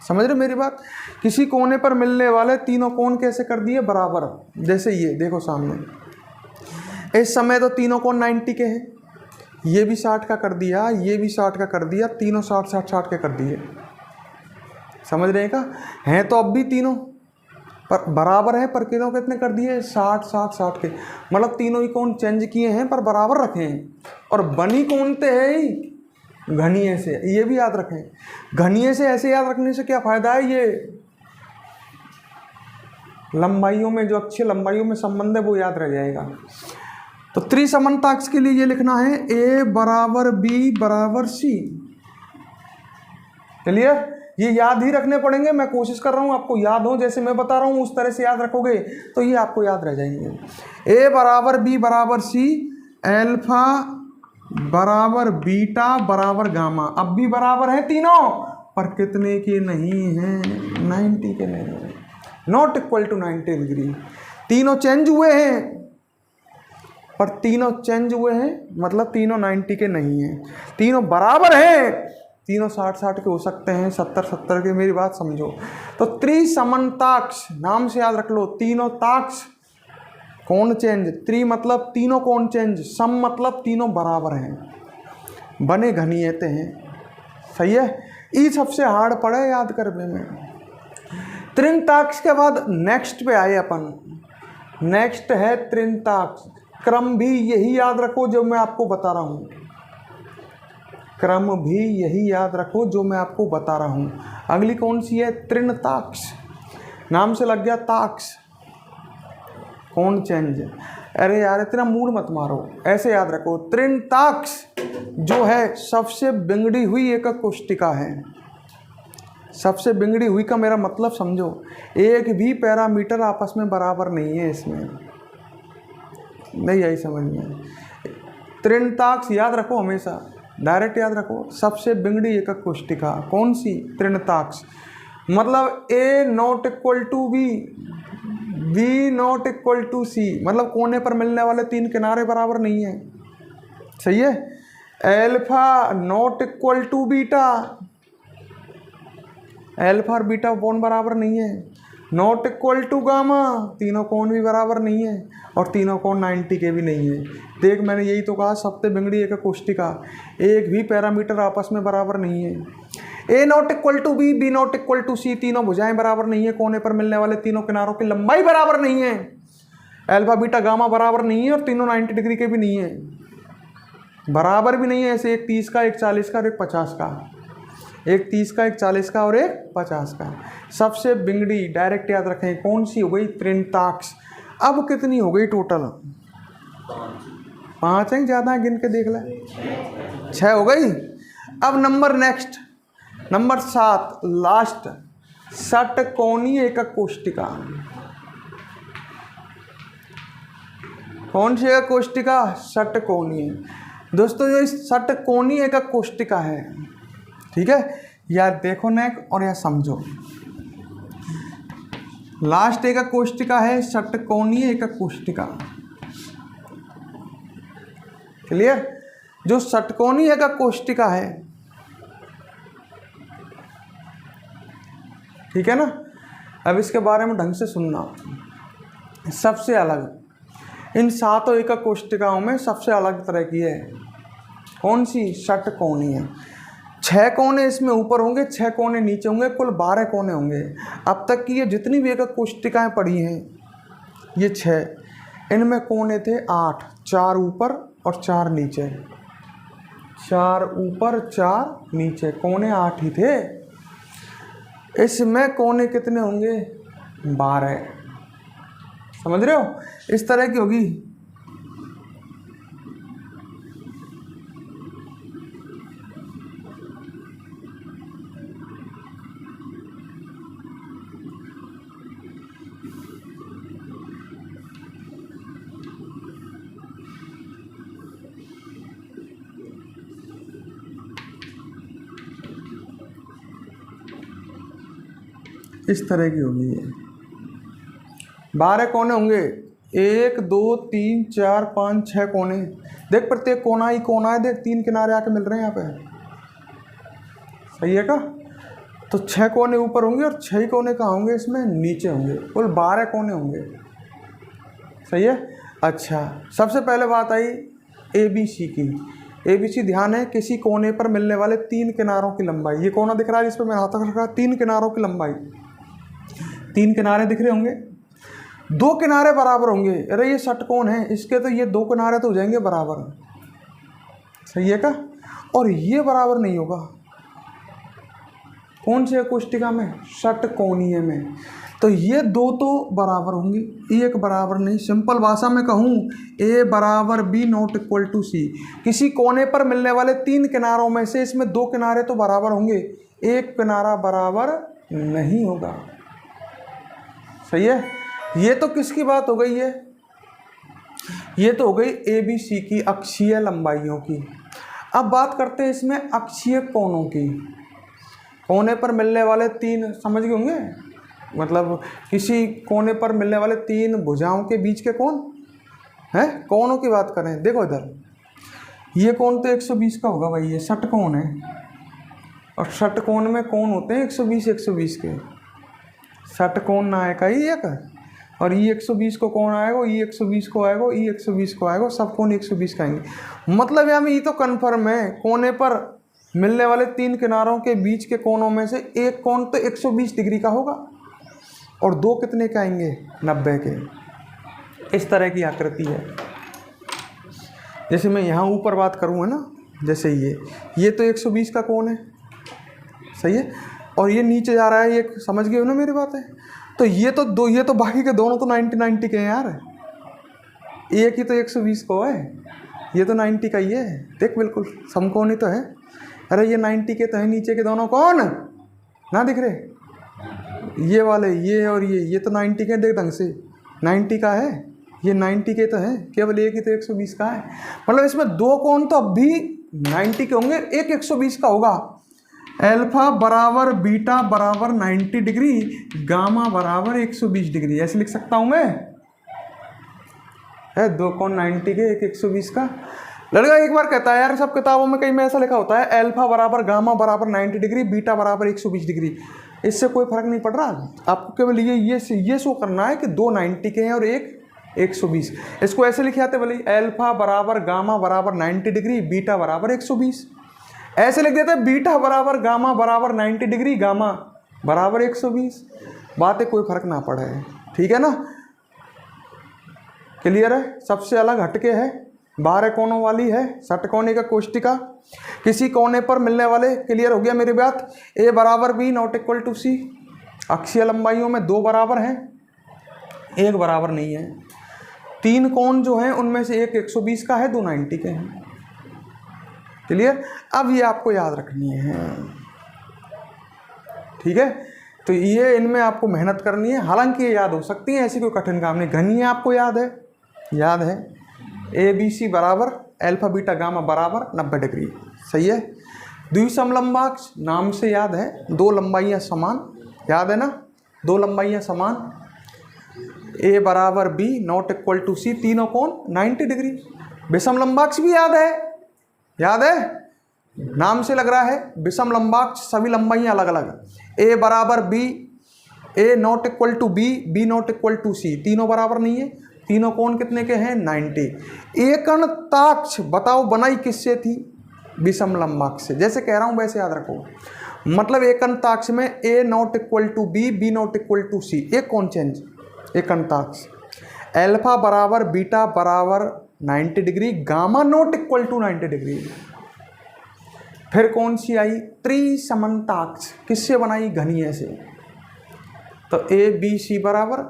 समझ रहे मेरी बात। किसी कोने पर मिलने वाले तीनों कोण कैसे कर दिए, बराबर। जैसे ये देखो सामने, इस समय तो तीनों कोण 90 के हैं, ये भी 60 का कर दिया, ये भी 60 का कर दिया, तीनों 60-60 के कर दिए। समझ रहे का, हैं तो अब भी तीनों पर बराबर है, पर कितनों कितने कर दिए, 60-60 के। मतलब तीनों ही कोण चेंज किए हैं पर बराबर रखे हैं। और बनी कौन ते है ही, घनीय से, ये भी याद रखें। घनीय से ऐसे याद रखने से क्या फायदा है, ये लंबाइयों में जो अक्षीय लंबाइयों में संबंध है वो याद रह जाएगा। तो त्रिसमन्ताक्ष के लिए ये लिखना है A बराबर B बराबर C। क्लियर, ये याद ही रखने पड़ेंगे। मैं कोशिश कर रहा हूँ आपको याद हो, जैसे मैं बता रहा हूँ उस तरह से याद रखोगे तो ये आपको याद रह जाएंगे। A बराबर B बराबर C, अल्फा बराबर बीटा बराबर गामा। अब भी बराबर है तीनों, पर कितने के नहीं हैं, 90 के नहीं है, नॉट इक्वल टू 90 डिग्री। तीनों चेंज हुए हैं, पर तीनों चेंज हुए हैं मतलब तीनों 90 के नहीं हैं। तीनों बराबर हैं, तीनों 60-60 के हो सकते हैं, 70-70 के। मेरी बात समझो। तो त्रिसमन्ताक्ष नाम से याद रख लो, तीनों ताक्ष कोण चेंज, त्रि मतलब तीनों कोण चेंज, सम मतलब तीनों बराबर हैं, बने घनीयते हैं, सही है। ई सबसे हार्ड पड़े याद करने में। त्रिनताक्ष के बाद नेक्स्ट पे आए अपन, नेक्स्ट है त्रिनताक्ष। क्रम भी यही याद रखो जो मैं आपको बता रहा हूँ, क्रम भी यही याद रखो जो मैं आपको बता रहा हूँ। अगली कौन सी है, त्रिनताक्ष। नाम से लग गया ताक्ष, कोण चेंज। अरे यार इतना मूड मत मारो, ऐसे याद रखो। त्रिनताक्ष जो है सबसे बिगड़ी हुई एकक कोष्टिका है। सबसे बिगड़ी हुई का मेरा मतलब समझो, एक भी पैरामीटर आपस में बराबर नहीं है, इसमें नहीं आई समझ में। त्रिनताक्ष याद रखो हमेशा, डायरेक्ट याद रखो। सबसे बिगड़ी एकक कोष्टिका कौन सी, त्रिनताक्ष। मतलब A not equal to B, B not equal to C, मतलब कोने पर मिलने वाले तीन किनारे बराबर नहीं है, सही है। Alpha not equal to beta, alpha और बीटा कोण बराबर नहीं है। नॉट इक्वल टू गामा, तीनों कोण भी बराबर नहीं है, और तीनों कोण 90 के भी नहीं है। देख मैंने यही तो कहा, सबसे बिगड़ी एकक कोष्टिका, एक भी पैरामीटर आपस में बराबर नहीं है। A not equal to B, B not equal to C, तीनों भुजाएं बराबर नहीं है, कोने पर मिलने वाले तीनों किनारों की लंबाई बराबर नहीं है, अल्फा बीटा गामा बराबर नहीं है, और तीनों 90 डिग्री के भी नहीं है, बराबर भी नहीं है। ऐसे एक 30 का, एक 40 का और एक 50 का, एक 30 का, एक 40 का और एक 50 का। सबसे बिगड़ी डायरेक्ट याद रखें कौन सी हो गई, त्रिनताक्ष। अब कितनी हो गई टोटल, 5 है, ज़्यादा है, गिन के देख ले, 6 हो गई। अब नंबर नेक्स्ट, नंबर 7 लास्ट, षटकोणीय एकक कोष्टिका। कौन सी एकक कोष्टिका, षटकोणीय। दोस्तों जो इस षटकोणीय एकक कोष्टिका है, ठीक है, या देखो नेक और या समझो। लास्ट एकक कोष्टिका है षटकोणीय एकक कोष्टिका। क्लियर? जो षटकोणीय एकक कोष्टिका है, ठीक है ना। अब इसके बारे में ढंग से सुनना। सबसे अलग इन सातों एकक कोष्टिकाओं में सबसे अलग तरह की है कौन सी? षटकोणीय। 6 कोने इसमें ऊपर होंगे, 6 कोने नीचे होंगे, कुल 12 कोने होंगे। अब तक की ये जितनी भी एकक कोष्टिकाएं पड़ी हैं, ये 6, इनमें कोने थे 8, 4 ऊपर और 4 नीचे। 4 ऊपर 4 नीचे, कोने 8 ही थे। इसमें कोने कितने होंगे? 12। समझ रहे हो? इस तरह की होगी। इस तरह की होगी ये। 12 कोने होंगे, 1 2 3 4 5 6 कोने। देख प्रत्येक कोना ही कोना है, देख 3 किनारे आके मिल रहे हैं यहाँ पे। सही है का? तो 6 कोने ऊपर होंगे और 6 कोने कहाँ होंगे? इसमें नीचे होंगे। कुल 12 कोने होंगे। सही है। अच्छा, सबसे पहले बात आई ABC की। ABC ध्यान है, किसी कोने पर मिलने वाले 3 किनारों की लंबाई। ये कोना दिख रहा है जिस पर मैंने हाथ रखा, 3 किनारों की लंबाई। 3 किनारे दिख रहे होंगे, 2 किनारे बराबर होंगे। अरे ये षटकोण है, इसके तो ये 2 किनारे तो हो जाएंगे बराबर। सही है का? और ये बराबर नहीं होगा। कौन से कोष्टिका में? षटकोणीय में। तो ये 2 तो बराबर होंगी, एक बराबर नहीं। सिंपल भाषा में कहूँ, A बराबर B not equal to C। किसी कोने पर मिलने वाले 3 किनारों में से इसमें 2 किनारे तो बराबर होंगे, एक किनारा बराबर नहीं होगा। सही है। ये तो किसकी बात हो गई है? ये तो हो गई ABC की, अक्षीय लंबाइयों की। अब बात करते हैं इसमें अक्षीय कोणों की। कोने पर मिलने वाले 3, समझ गए होंगे, मतलब किसी कोने पर मिलने वाले 3 भुजाओं के बीच के कोण है, कोणों की बात करें। देखो इधर, ये कोण तो 120 का होगा भाई, ये षटकोण है। और षटकोण में कोण होते हैं 120 120 के। षटकोण ना आएगा ही एक, और ये 120 को कोण आएगा, ये 120 को आएगा, ये 120 को आएगा, सब कोण 120 का आएंगे। मतलब यहाँ में ये तो कन्फर्म है, कोने पर मिलने वाले 3 किनारों के बीच के कोणों में से एक कोण तो 120 डिग्री का होगा और 2 कितने के आएंगे? 90 के। इस तरह की आकृति है। जैसे मैं यहाँ ऊपर बात करूँ है ना, जैसे ये तो 120 का कोण है। सही है। और ये नीचे जा रहा है, ये समझ गए हो ना मेरी बात है? तो ये तो बाकी के दोनों तो 90 के हैं यार। एक ही तो 120 को है, ये तो 90 का ही है। देख बिल्कुल समकोणी तो है। अरे ये 90 के तो है, नीचे के दोनों कौन ना दिख रहे? ये वाले, ये और ये तो 90 के। देख ढंग से 90 का है, ये 90 के तो है, केवल एक ही तो 120 का है। मतलब इसमें 2 कोण तो अब भी 90 के होंगे, एक 120 का होगा। अल्फा बराबर बीटा बराबर 90 डिग्री, गामा बराबर 120 डिग्री, ऐसे लिख सकता हूं मैं। है 2 कोण 90 के, एक 120 का। लड़का एक बार कहता है यार, सब किताबों में कहीं में ऐसा लिखा होता है अल्फा बराबर गामा बराबर 90 डिग्री, बीटा बराबर 120 डिग्री। इससे कोई फर्क नहीं पड़ रहा, आपको केवल ये शो करना है कि 2 90 के हैं और एक 120। इसको ऐसे लिखे आते बोले अल्फा बराबर गामा बराबर 90 डिग्री, बीटा बराबर 120। ऐसे लिख देते बीटा बराबर गामा बराबर 90 डिग्री, गामा बराबर 120। बातें कोई फर्क ना पड़े, ठीक है ना? क्लियर है? सबसे अलग हटके है, 12 कोनों वाली है, षटकोणी का कोष्टिका। किसी कोने पर मिलने वाले, क्लियर हो गया मेरी बात? A बराबर B not equal to C। अक्षीय लंबाइयों में 2 बराबर हैं, एक बराबर नहीं है। 3 कोण जो हैं उनमें से एक 120 का है, 2 90 के हैं। क्लियर? अब ये आपको याद रखनी है, ठीक है? तो ये इनमें आपको मेहनत करनी है, हालांकि ये याद हो सकती है, ऐसी कोई कठिन काम नहीं। घनी है, आपको याद है ABC बराबर अल्फा बीटा गामा बराबर 90 डिग्री। सही है। द्विसमलंबाक्ष नाम से याद है, 2 लंबाइयाँ समान, याद है ना? 2 लंबाइयाँ समान, ए बराबर B not equal to c, तीनों कोण 90 डिग्री। विषम लंबाक्ष भी याद है, याद है, नाम से लग रहा है विषम लंबाक्ष, सभी लंबाइयां अलग अलग। ए बराबर b, a not equal to b, b not equal to c, तीनों बराबर नहीं है, तीनों कोण कितने के हैं 90। एकणताक्ष बताओ बनाई किससे थी, विषम लंबाक्ष से। जैसे कह रहा हूं वैसे याद रखो, मतलब एकणताक्ष में a not equal to b, b not equal to c, एक कौन चेंज एकणताक्ष। एल्फा बराबर बीटा बराबर 90 degree, gamma not equal to 90 degree. फिर कौन सी आई त्रिसमन्ताक्ष, किससे बनाई घनीय से, तो ए बी सी बराबर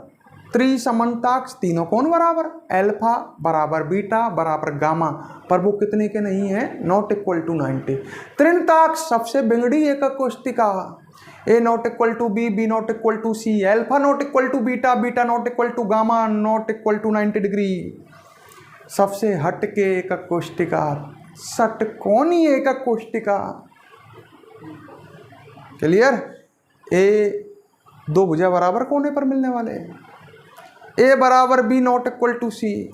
त्रिसमन्ताक्ष, तीनों कोण बराबर, एल्फा बराबर बीटा बराबर गामा, पर वो कितने के नहीं है नॉट इक्वल टू 90। त्रिनताक्ष सबसे बिगड़ी एकक कोष्टिका, a not equal to b, b not equal to c, alpha not equal to beta, beta not equal to gamma not equal to 90 degree. सबसे हट के एकक कोष्टिका षटकोणीय एकक कोष्टिका। क्लियर, ए दो भुजा बराबर कोने पर मिलने वाले, ए बराबर बी नॉट इक्वल टू सी,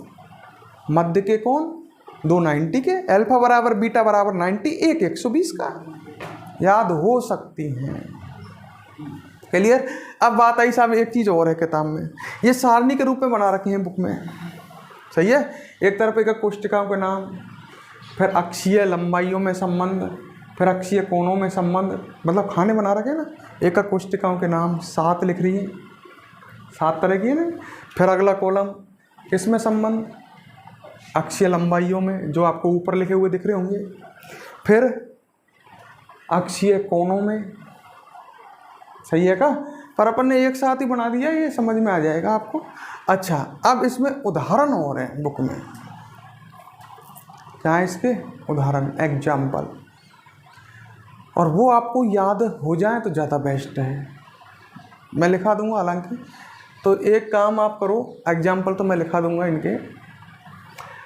मध्य के कोण दो 90 के, अल्फा बराबर बीटा बराबर 90, एक 120 का, याद हो सकती हैं। क्लियर। अब बात आई साहब एक चीज़ और है किताब में, ये सारणी के रूप में बना रखे हैं बुक में, सही है। एक तरफ एकक कोष्टिकाओं के नाम, फिर अक्षीय लंबाइयों में संबंध, फिर अक्षीय कोणों में संबंध, मतलब खाने बना रखे हैं ना। एकक कोष्टिकाओं के नाम 7 लिख रही है, 7 तरह की है ना। फिर अगला कॉलम किसमें संबंध, अक्षीय लंबाइयों में, जो आपको ऊपर लिखे हुए दिख रहे होंगे। फिर अक्षीय कोणों में, सही है का, पर अपन ने एक साथ ही बना दिया, ये समझ में आ जाएगा आपको। अच्छा, अब इसमें उदाहरण और हैं बुक में, क्या है इसके उदाहरण, एग्जाम्पल, और वो आपको याद हो जाए तो ज़्यादा बेस्ट है। मैं लिखा दूंगा हालांकि, तो एक काम आप करो, एग्जाम्पल तो मैं लिखा दूंगा इनके।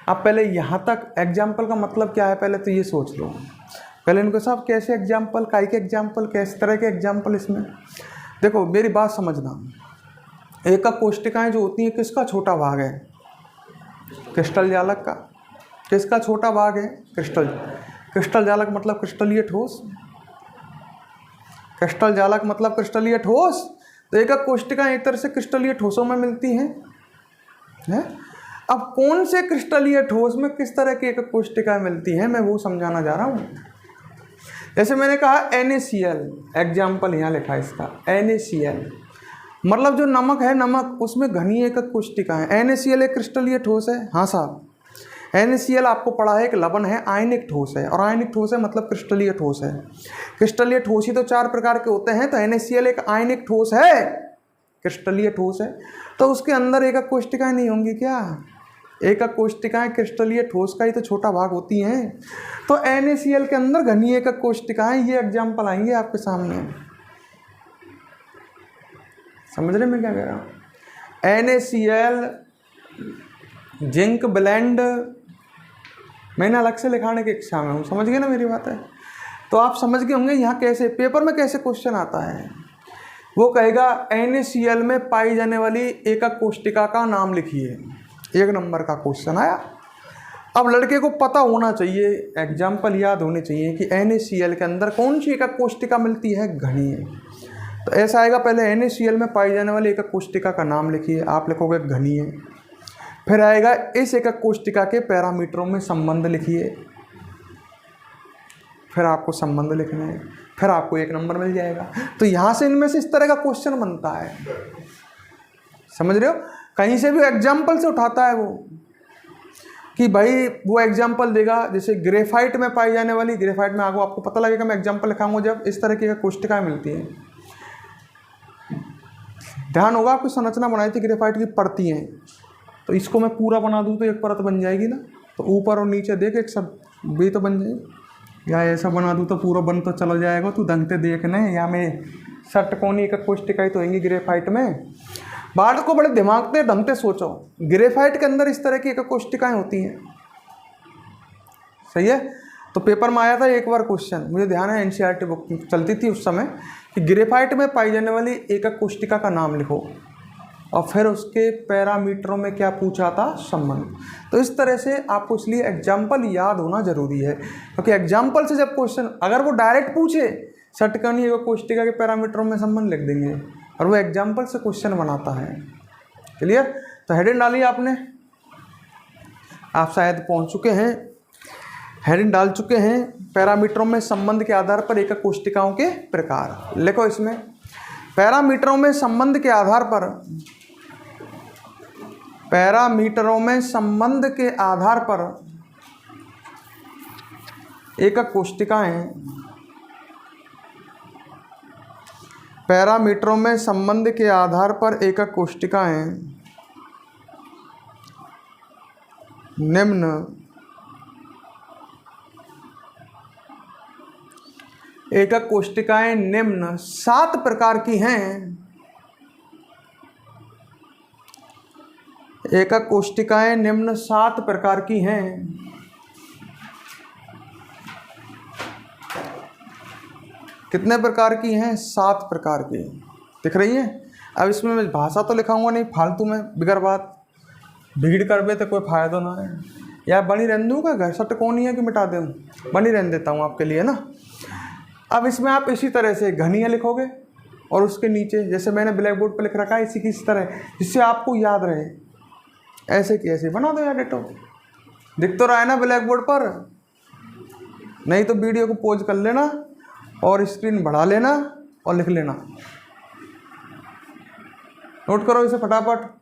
आप पहले यहाँ तक एग्जाम्पल का मतलब क्या है पहले तो ये सोच लो। पहले इनको साहब कैसे एग्जाम्पल, काई के एग्जाम्पल, किस तरह के एग्जाम्पल इसमें। देखो मेरी बात समझना, एकक कोष्टिकाएँ जो होती हैं किसका छोटा भाग है, क्रिस्टल जालक का। किसका छोटा भाग है, क्रिस्टल जालक मतलब क्रिस्टलीय ठोस, क्रिस्टल जालक मतलब क्रिस्टलीय ठोस। तो एकक कोष्टिकाएं एक तरह से क्रिस्टलीय ठोसों में मिलती हैं, है? अब कौन से क्रिस्टलीय ठोस में किस तरह की एकक कोष्टिकाएं मिलती हैं, मैं वो समझाना जा रहा हूँ। जैसे मैंने कहा NaCl, एग्जाम्पल यहाँ लिखा है इसका, NaCl मतलब जो नमक है, नमक उसमें घनी एकक कोष्टिकाएं। NaCl एक क्रिस्टलीय ठोस है, हाँ साहब। NaCl आपको पढ़ा है एक लवण है, आयनिक ठोस है, और आयनिक ठोस है मतलब क्रिस्टलीय ठोस है। क्रिस्टलीय ठोस ही तो 4 प्रकार के होते हैं, तो NaCl एक आयनिक ठोस है, क्रिस्टलीय ठोस है, तो उसके अंदर एकक कोष्टिकाएं नहीं होंगी क्या। एकक कोष्टिकाएं क्रिस्टलीय ठोस का ही तो छोटा भाग होती हैं। तो NaCl के अंदर घनी एकक कोष्टिकाएं, ये एग्जाम्पल आएंगे आपके सामने। समझ रहे मैं क्या कह रहा हूँ। NaCl, जिंक ब्लेंड, मैंने अलग से लिखाने की इच्छा में हूँ, समझ गए ना मेरी बात है। तो आप समझ गए होंगे यहाँ कैसे पेपर में कैसे क्वेश्चन आता है। वो कहेगा NaCl में पाई जाने वाली एकक कोष्टिका का नाम लिखिए, 1 नंबर का क्वेश्चन आया। अब लड़के को पता होना चाहिए, एग्जाम्पल याद होने चाहिए कि NaCl के अंदर कौन सी एकक कोष्टिका मिलती है, घनी है। तो ऐसा आएगा, पहले NaCl में पाई जाने वाली एकक कोष्टिका का नाम लिखिए, आप लिखोगे घनी है। फिर आएगा इस एकक कोष्टिका के पैरामीटरों में संबंध लिखिए, फिर आपको संबंध लिखना है, फिर आपको 1 नंबर मिल जाएगा। तो यहाँ से इनमें से इस तरह का क्वेश्चन बनता है, समझ रहे हो। कहीं से भी एग्जाम्पल से उठाता है वो, कि भाई वो एग्जाम्पल देगा, जैसे ग्रेफाइट में पाई जाने वाली, ग्रेफाइट में आगे आपको पता लगेगा, मैं एग्जाम्पल लिखाऊंगा जब इस तरह की कोष्टिकाएं मिलती हैं। ध्यान होगा, आपकी संरचना बनाई थी ग्रेफाइट की परती हैं, तो इसको मैं पूरा बना दूं तो एक परत बन जाएगी ना, तो ऊपर और नीचे देख एक सब भी तो बन जाएगी। या ऐसा बना दूं तो पूरा बन तो चला जाएगा, तू ढंग से देखने, या मैं षटकोणीय एकक कोष्टिकाएं तो होंगी ग्रेफाइट में। बात को बड़े दिमाग से ढंग से सोचो, ग्रेफाइट के अंदर इस तरह की एकक कोष्टिकाएं होती हैं, सही है। तो पेपर में आया था एक बार क्वेश्चन, मुझे ध्यान है NCERT बुक चलती थी उस समय, कि ग्रेफाइट में पाई जाने वाली एकक कोष्टिका का नाम लिखो। और फिर उसके पैरामीटरों में क्या पूछा था, संबंध। तो इस तरह से आपको इसलिए एग्जाम्पल याद होना जरूरी है, क्योंकि एग्जाम्पल से जब क्वेश्चन अगर वो डायरेक्ट पूछे षटकोणीय एवं कोष्टिका के पैरामीटरों में संबंध लिख देंगे, और वो एग्जाम्पल से क्वेश्चन बनाता है। क्लियर? तो हेडिंग डाली आपने, आप शायद पहुंच चुके हैं, हेडिंग डाल चुके हैं, पैरामीटरों में संबंध के आधार पर एकक कोष्टिकाओं के प्रकार। लिखो इसमें, पैरामीटरों में संबंध के आधार पर, पैरामीटरों में संबंध के आधार पर एकक कोष्टिकाएं, पैरामीटरों में संबंध के आधार पर एकक कोष्टिकाएं निम्न एकक कोष्टिकाएं निम्न 7 प्रकार की हैं। एकक कोष्टिकाएं निम्न 7 प्रकार की हैं। कितने प्रकार की हैं? 7 प्रकार की। दिख रही है? अब इसमें मैं भाषा तो लिखाऊंगा नहीं फालतू में, बिगर बात भीड़ करवे तो कोई फायदा ना है। या बनी रहने दूँगा, घर षटकोणीय की मिटा दूँ, बनी रहने देता हूँ आपके लिए ना। अब इसमें आप इसी तरह से घनीय लिखोगे, और उसके नीचे जैसे मैंने ब्लैक बोर्ड पर लिख रखा है इसी की इस तरह, जिससे आपको याद रहे, ऐसे की ऐसे बना दो यार। डेटो दिख तो रहा है ना ब्लैक बोर्ड पर? नहीं तो वीडियो को पॉज कर लेना और स्क्रीन बढ़ा लेना और लिख लेना। नोट करो इसे फटाफट।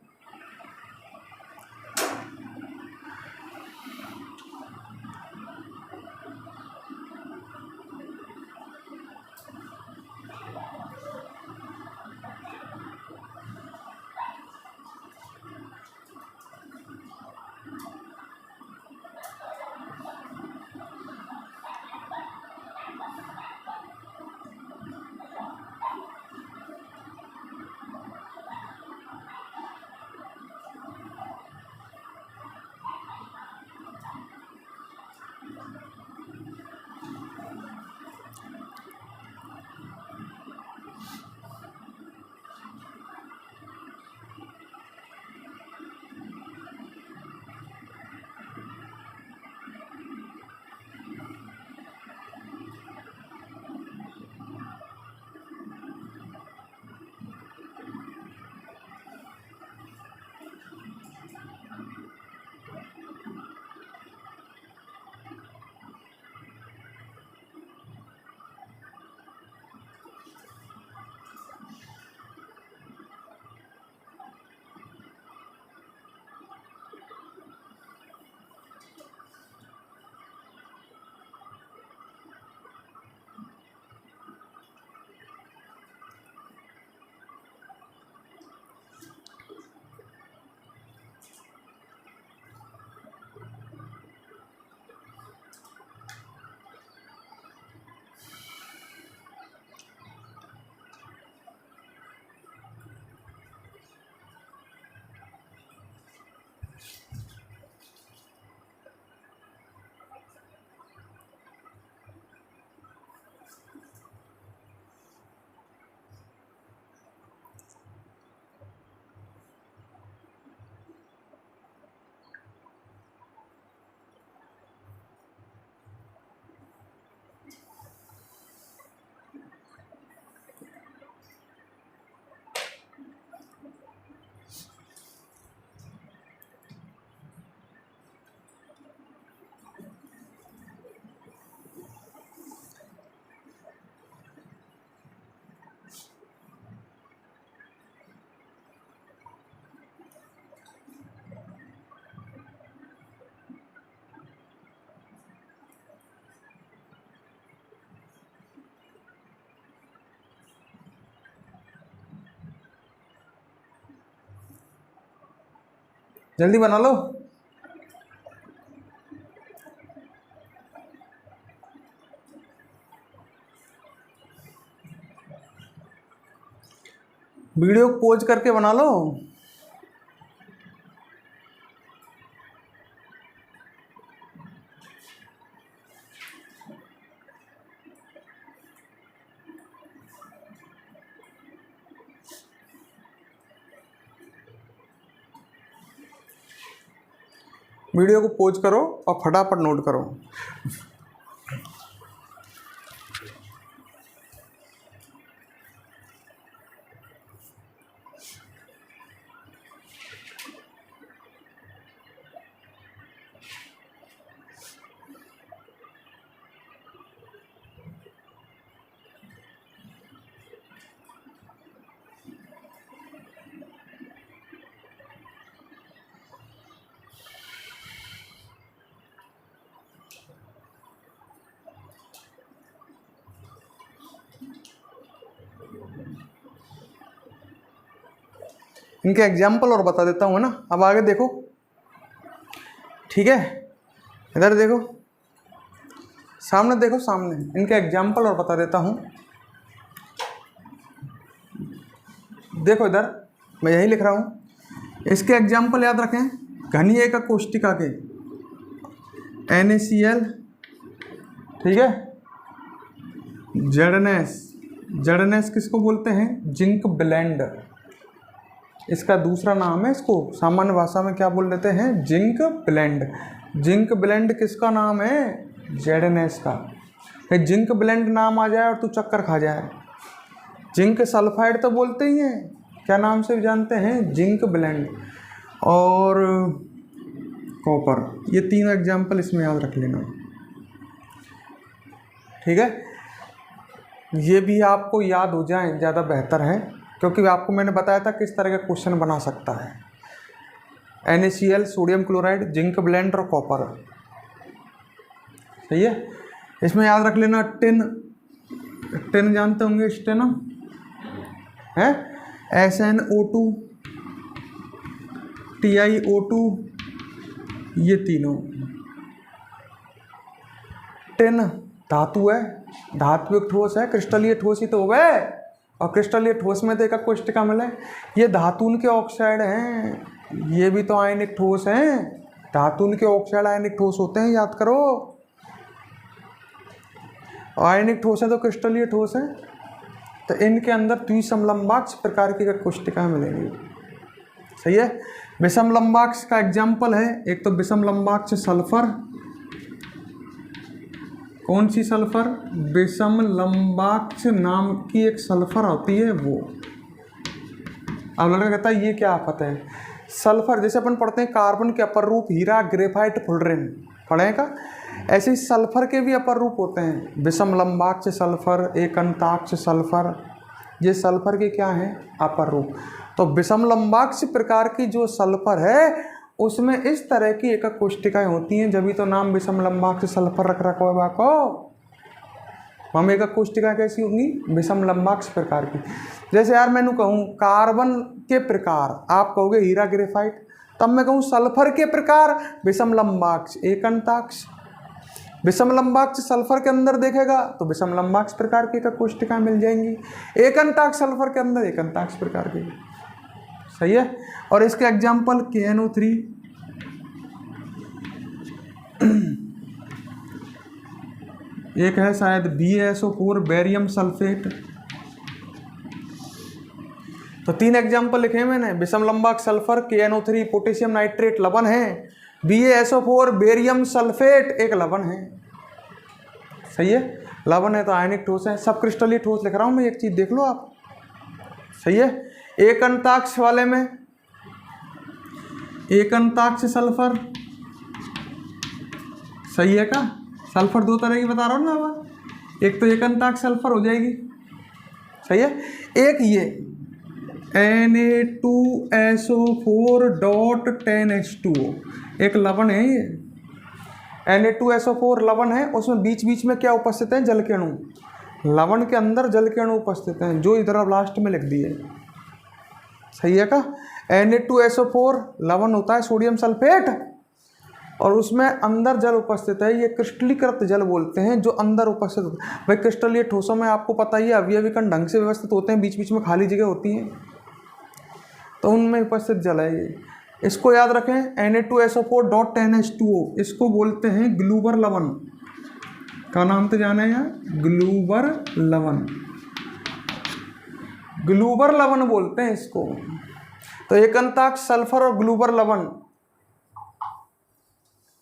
जल्दी बना लो। वीडियो पॉज करके बना लो। वीडियो को पॉज करो और फटाफट नोट करो। इनके एग्जाम्पल और बता देता हूँ ना। अब आगे देखो, ठीक है, इधर देखो, सामने देखो, सामने इनके एग्जाम्पल और बता देता हूँ। देखो इधर मैं यही लिख रहा हूँ, इसके एग्जाम्पल याद रखें। घनी एकक कोष्टिका के NaCl, ठीक है, जड़नेस किसको बोलते हैं? Zinc blende. इसका दूसरा नाम है, इसको सामान्य भाषा में क्या बोल देते हैं? Zinc blende. जिंक ब्लेंड किसका नाम है? जेडनेस का। फिर जिंक ब्लेंड नाम आ जाए और तू चक्कर खा जाए। जिंक सल्फाइड तो बोलते ही हैं, क्या नाम से जानते हैं? जिंक ब्लेंड और कॉपर। ये तीनों एग्जाम्पल इसमें याद रख लेना, ठीक है। ये भी आपको याद हो जाए ज़्यादा बेहतर है, क्योंकि आपको मैंने बताया था किस तरह का क्वेश्चन बना सकता है। NaCl, sodium chloride, zinc blende और कॉपर, सही है। इसमें याद रख लेना टिन जानते होंगे, स्टेनम है, SnO2, TiO2, ये तीनों। टिन धातु है, धात्विक ठोस है, क्रिस्टलीय ठोस ही तो हो गए। और क्रिस्टलीय ठोस में देखा कोष्टिका मिले, ये धातुन के ऑक्साइड हैं, ये भी तो आयनिक ठोस हैं। धातुन के ऑक्साइड आयनिक ठोस होते हैं, याद करो। आयनिक ठोस है तो क्रिस्टलीय ठोस है, तो इनके अंदर द्विसमलंबाक्ष प्रकार की कोष्टिका मिलेंगी, सही है। विषमलंबाक्ष का एग्जाम्पल है, एक तो विषमलंबाक्ष सल्फर। कौन सी सल्फर? विषमलंबाक्ष नाम की एक सल्फर होती है वो। अब लड़का कहता है ये क्या आफत है? सल्फर जैसे अपन पढ़ते हैं कार्बन के अपर रूप हीरा, ग्रेफाइट, फुलरिन, पढ़ेगा, ऐसे ही सल्फर के भी अपर रूप होते हैं। विषमलंबाक्ष सल्फर, एकंताक्ष सल्फर, ये सल्फर के क्या हैं? अपर रूप। तो विषमलंबाक्ष प्रकार की जो सल्फर है उसमें इस तरह की एकक कोष्टिकाएं होती हैं, जब भी तो नाम विषमलंबाक्ष सल्फर रख रखा है को। हम एकक कोष्टिका कैसी होंगी? विषमलंबाक्ष प्रकार की। जैसे यार मैंने कहूँ कार्बन के प्रकार, आप कहोगे हीरा, ग्रेफाइट, तब मैं कहूँ सल्फर के प्रकार विषमलंबाक्ष, एकंताक्ष। विषमलंबाक्ष सल्फर के अंदर देखेगा तो विषमलंबाक्ष प्रकार की एकक कोष्टिका मिल जाएंगी। एकंताक्ष सल्फर के अंदर एकंताक्ष प्रकार की, सही है। और इसके एग्जाम्पल KNO3, एक है शायद BaSO4, बेरियम सल्फेट। तो तीन एग्जाम्पल लिखे हैं मैंने, विषमलंबाक्ष सल्फर, KNO3, पोटेशियम नाइट्रेट लवण है, BaSO4 बेरियम सल्फेट एक लवण है, सही है। लवण है तो आयनिक ठोस है, सब क्रिस्टलीय ठोस लिख रहा हूं मैं, एक चीज देख लो आप, सही है। एकंताक्ष वाले में एकंताक्ष सल्फर, सही है का? सल्फर दो तरह की बता रहा हूँ ना, एक तो एकंताक्ष सल्फर हो जाएगी, सही है। एक ये Na2SO4.10H2O एक लवण है। ये Na2SO4 लवण है, उसमें बीच बीच में क्या उपस्थित है? जल के अणु। लवण के अंदर जल के अणु उपस्थित हैं, जो इधर अब लास्ट में लिख दिए, सही है का? Na2SO4 लवण होता है, सोडियम सल्फेट, और उसमें अंदर जल उपस्थित है। ये क्रिस्टलीकृत जल बोलते हैं, जो अंदर उपस्थित होता है। भाई क्रिस्टलीय ठोसों में आपको पता ही है अवयवी कण ढंग से व्यवस्थित होते हैं, बीच बीच में खाली जगह होती है, तो उनमें उपस्थित जल है ये। इसको याद रखें, Na2SO4.10H2O, इसको बोलते हैं ग्लूबर लवण। का नाम तो जाना है यार, ग्लूबर लवण। ग्लूबर लवण बोलते हैं इसको। तो एकंताक्ष सल्फर और ग्लूबर लवण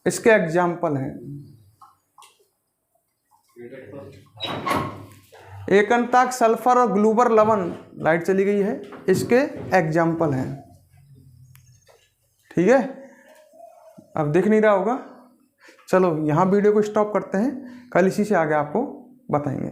इसके एग्जाम्पल हैं। एकनताक, सल्फर और ग्लूबर लवण, लाइट चली गई है, इसके एग्जाम्पल हैं। ठीक है, अब दिख नहीं रहा होगा। चलो यहाँ वीडियो को स्टॉप करते हैं, कल इसी से आगे आपको बताएंगे।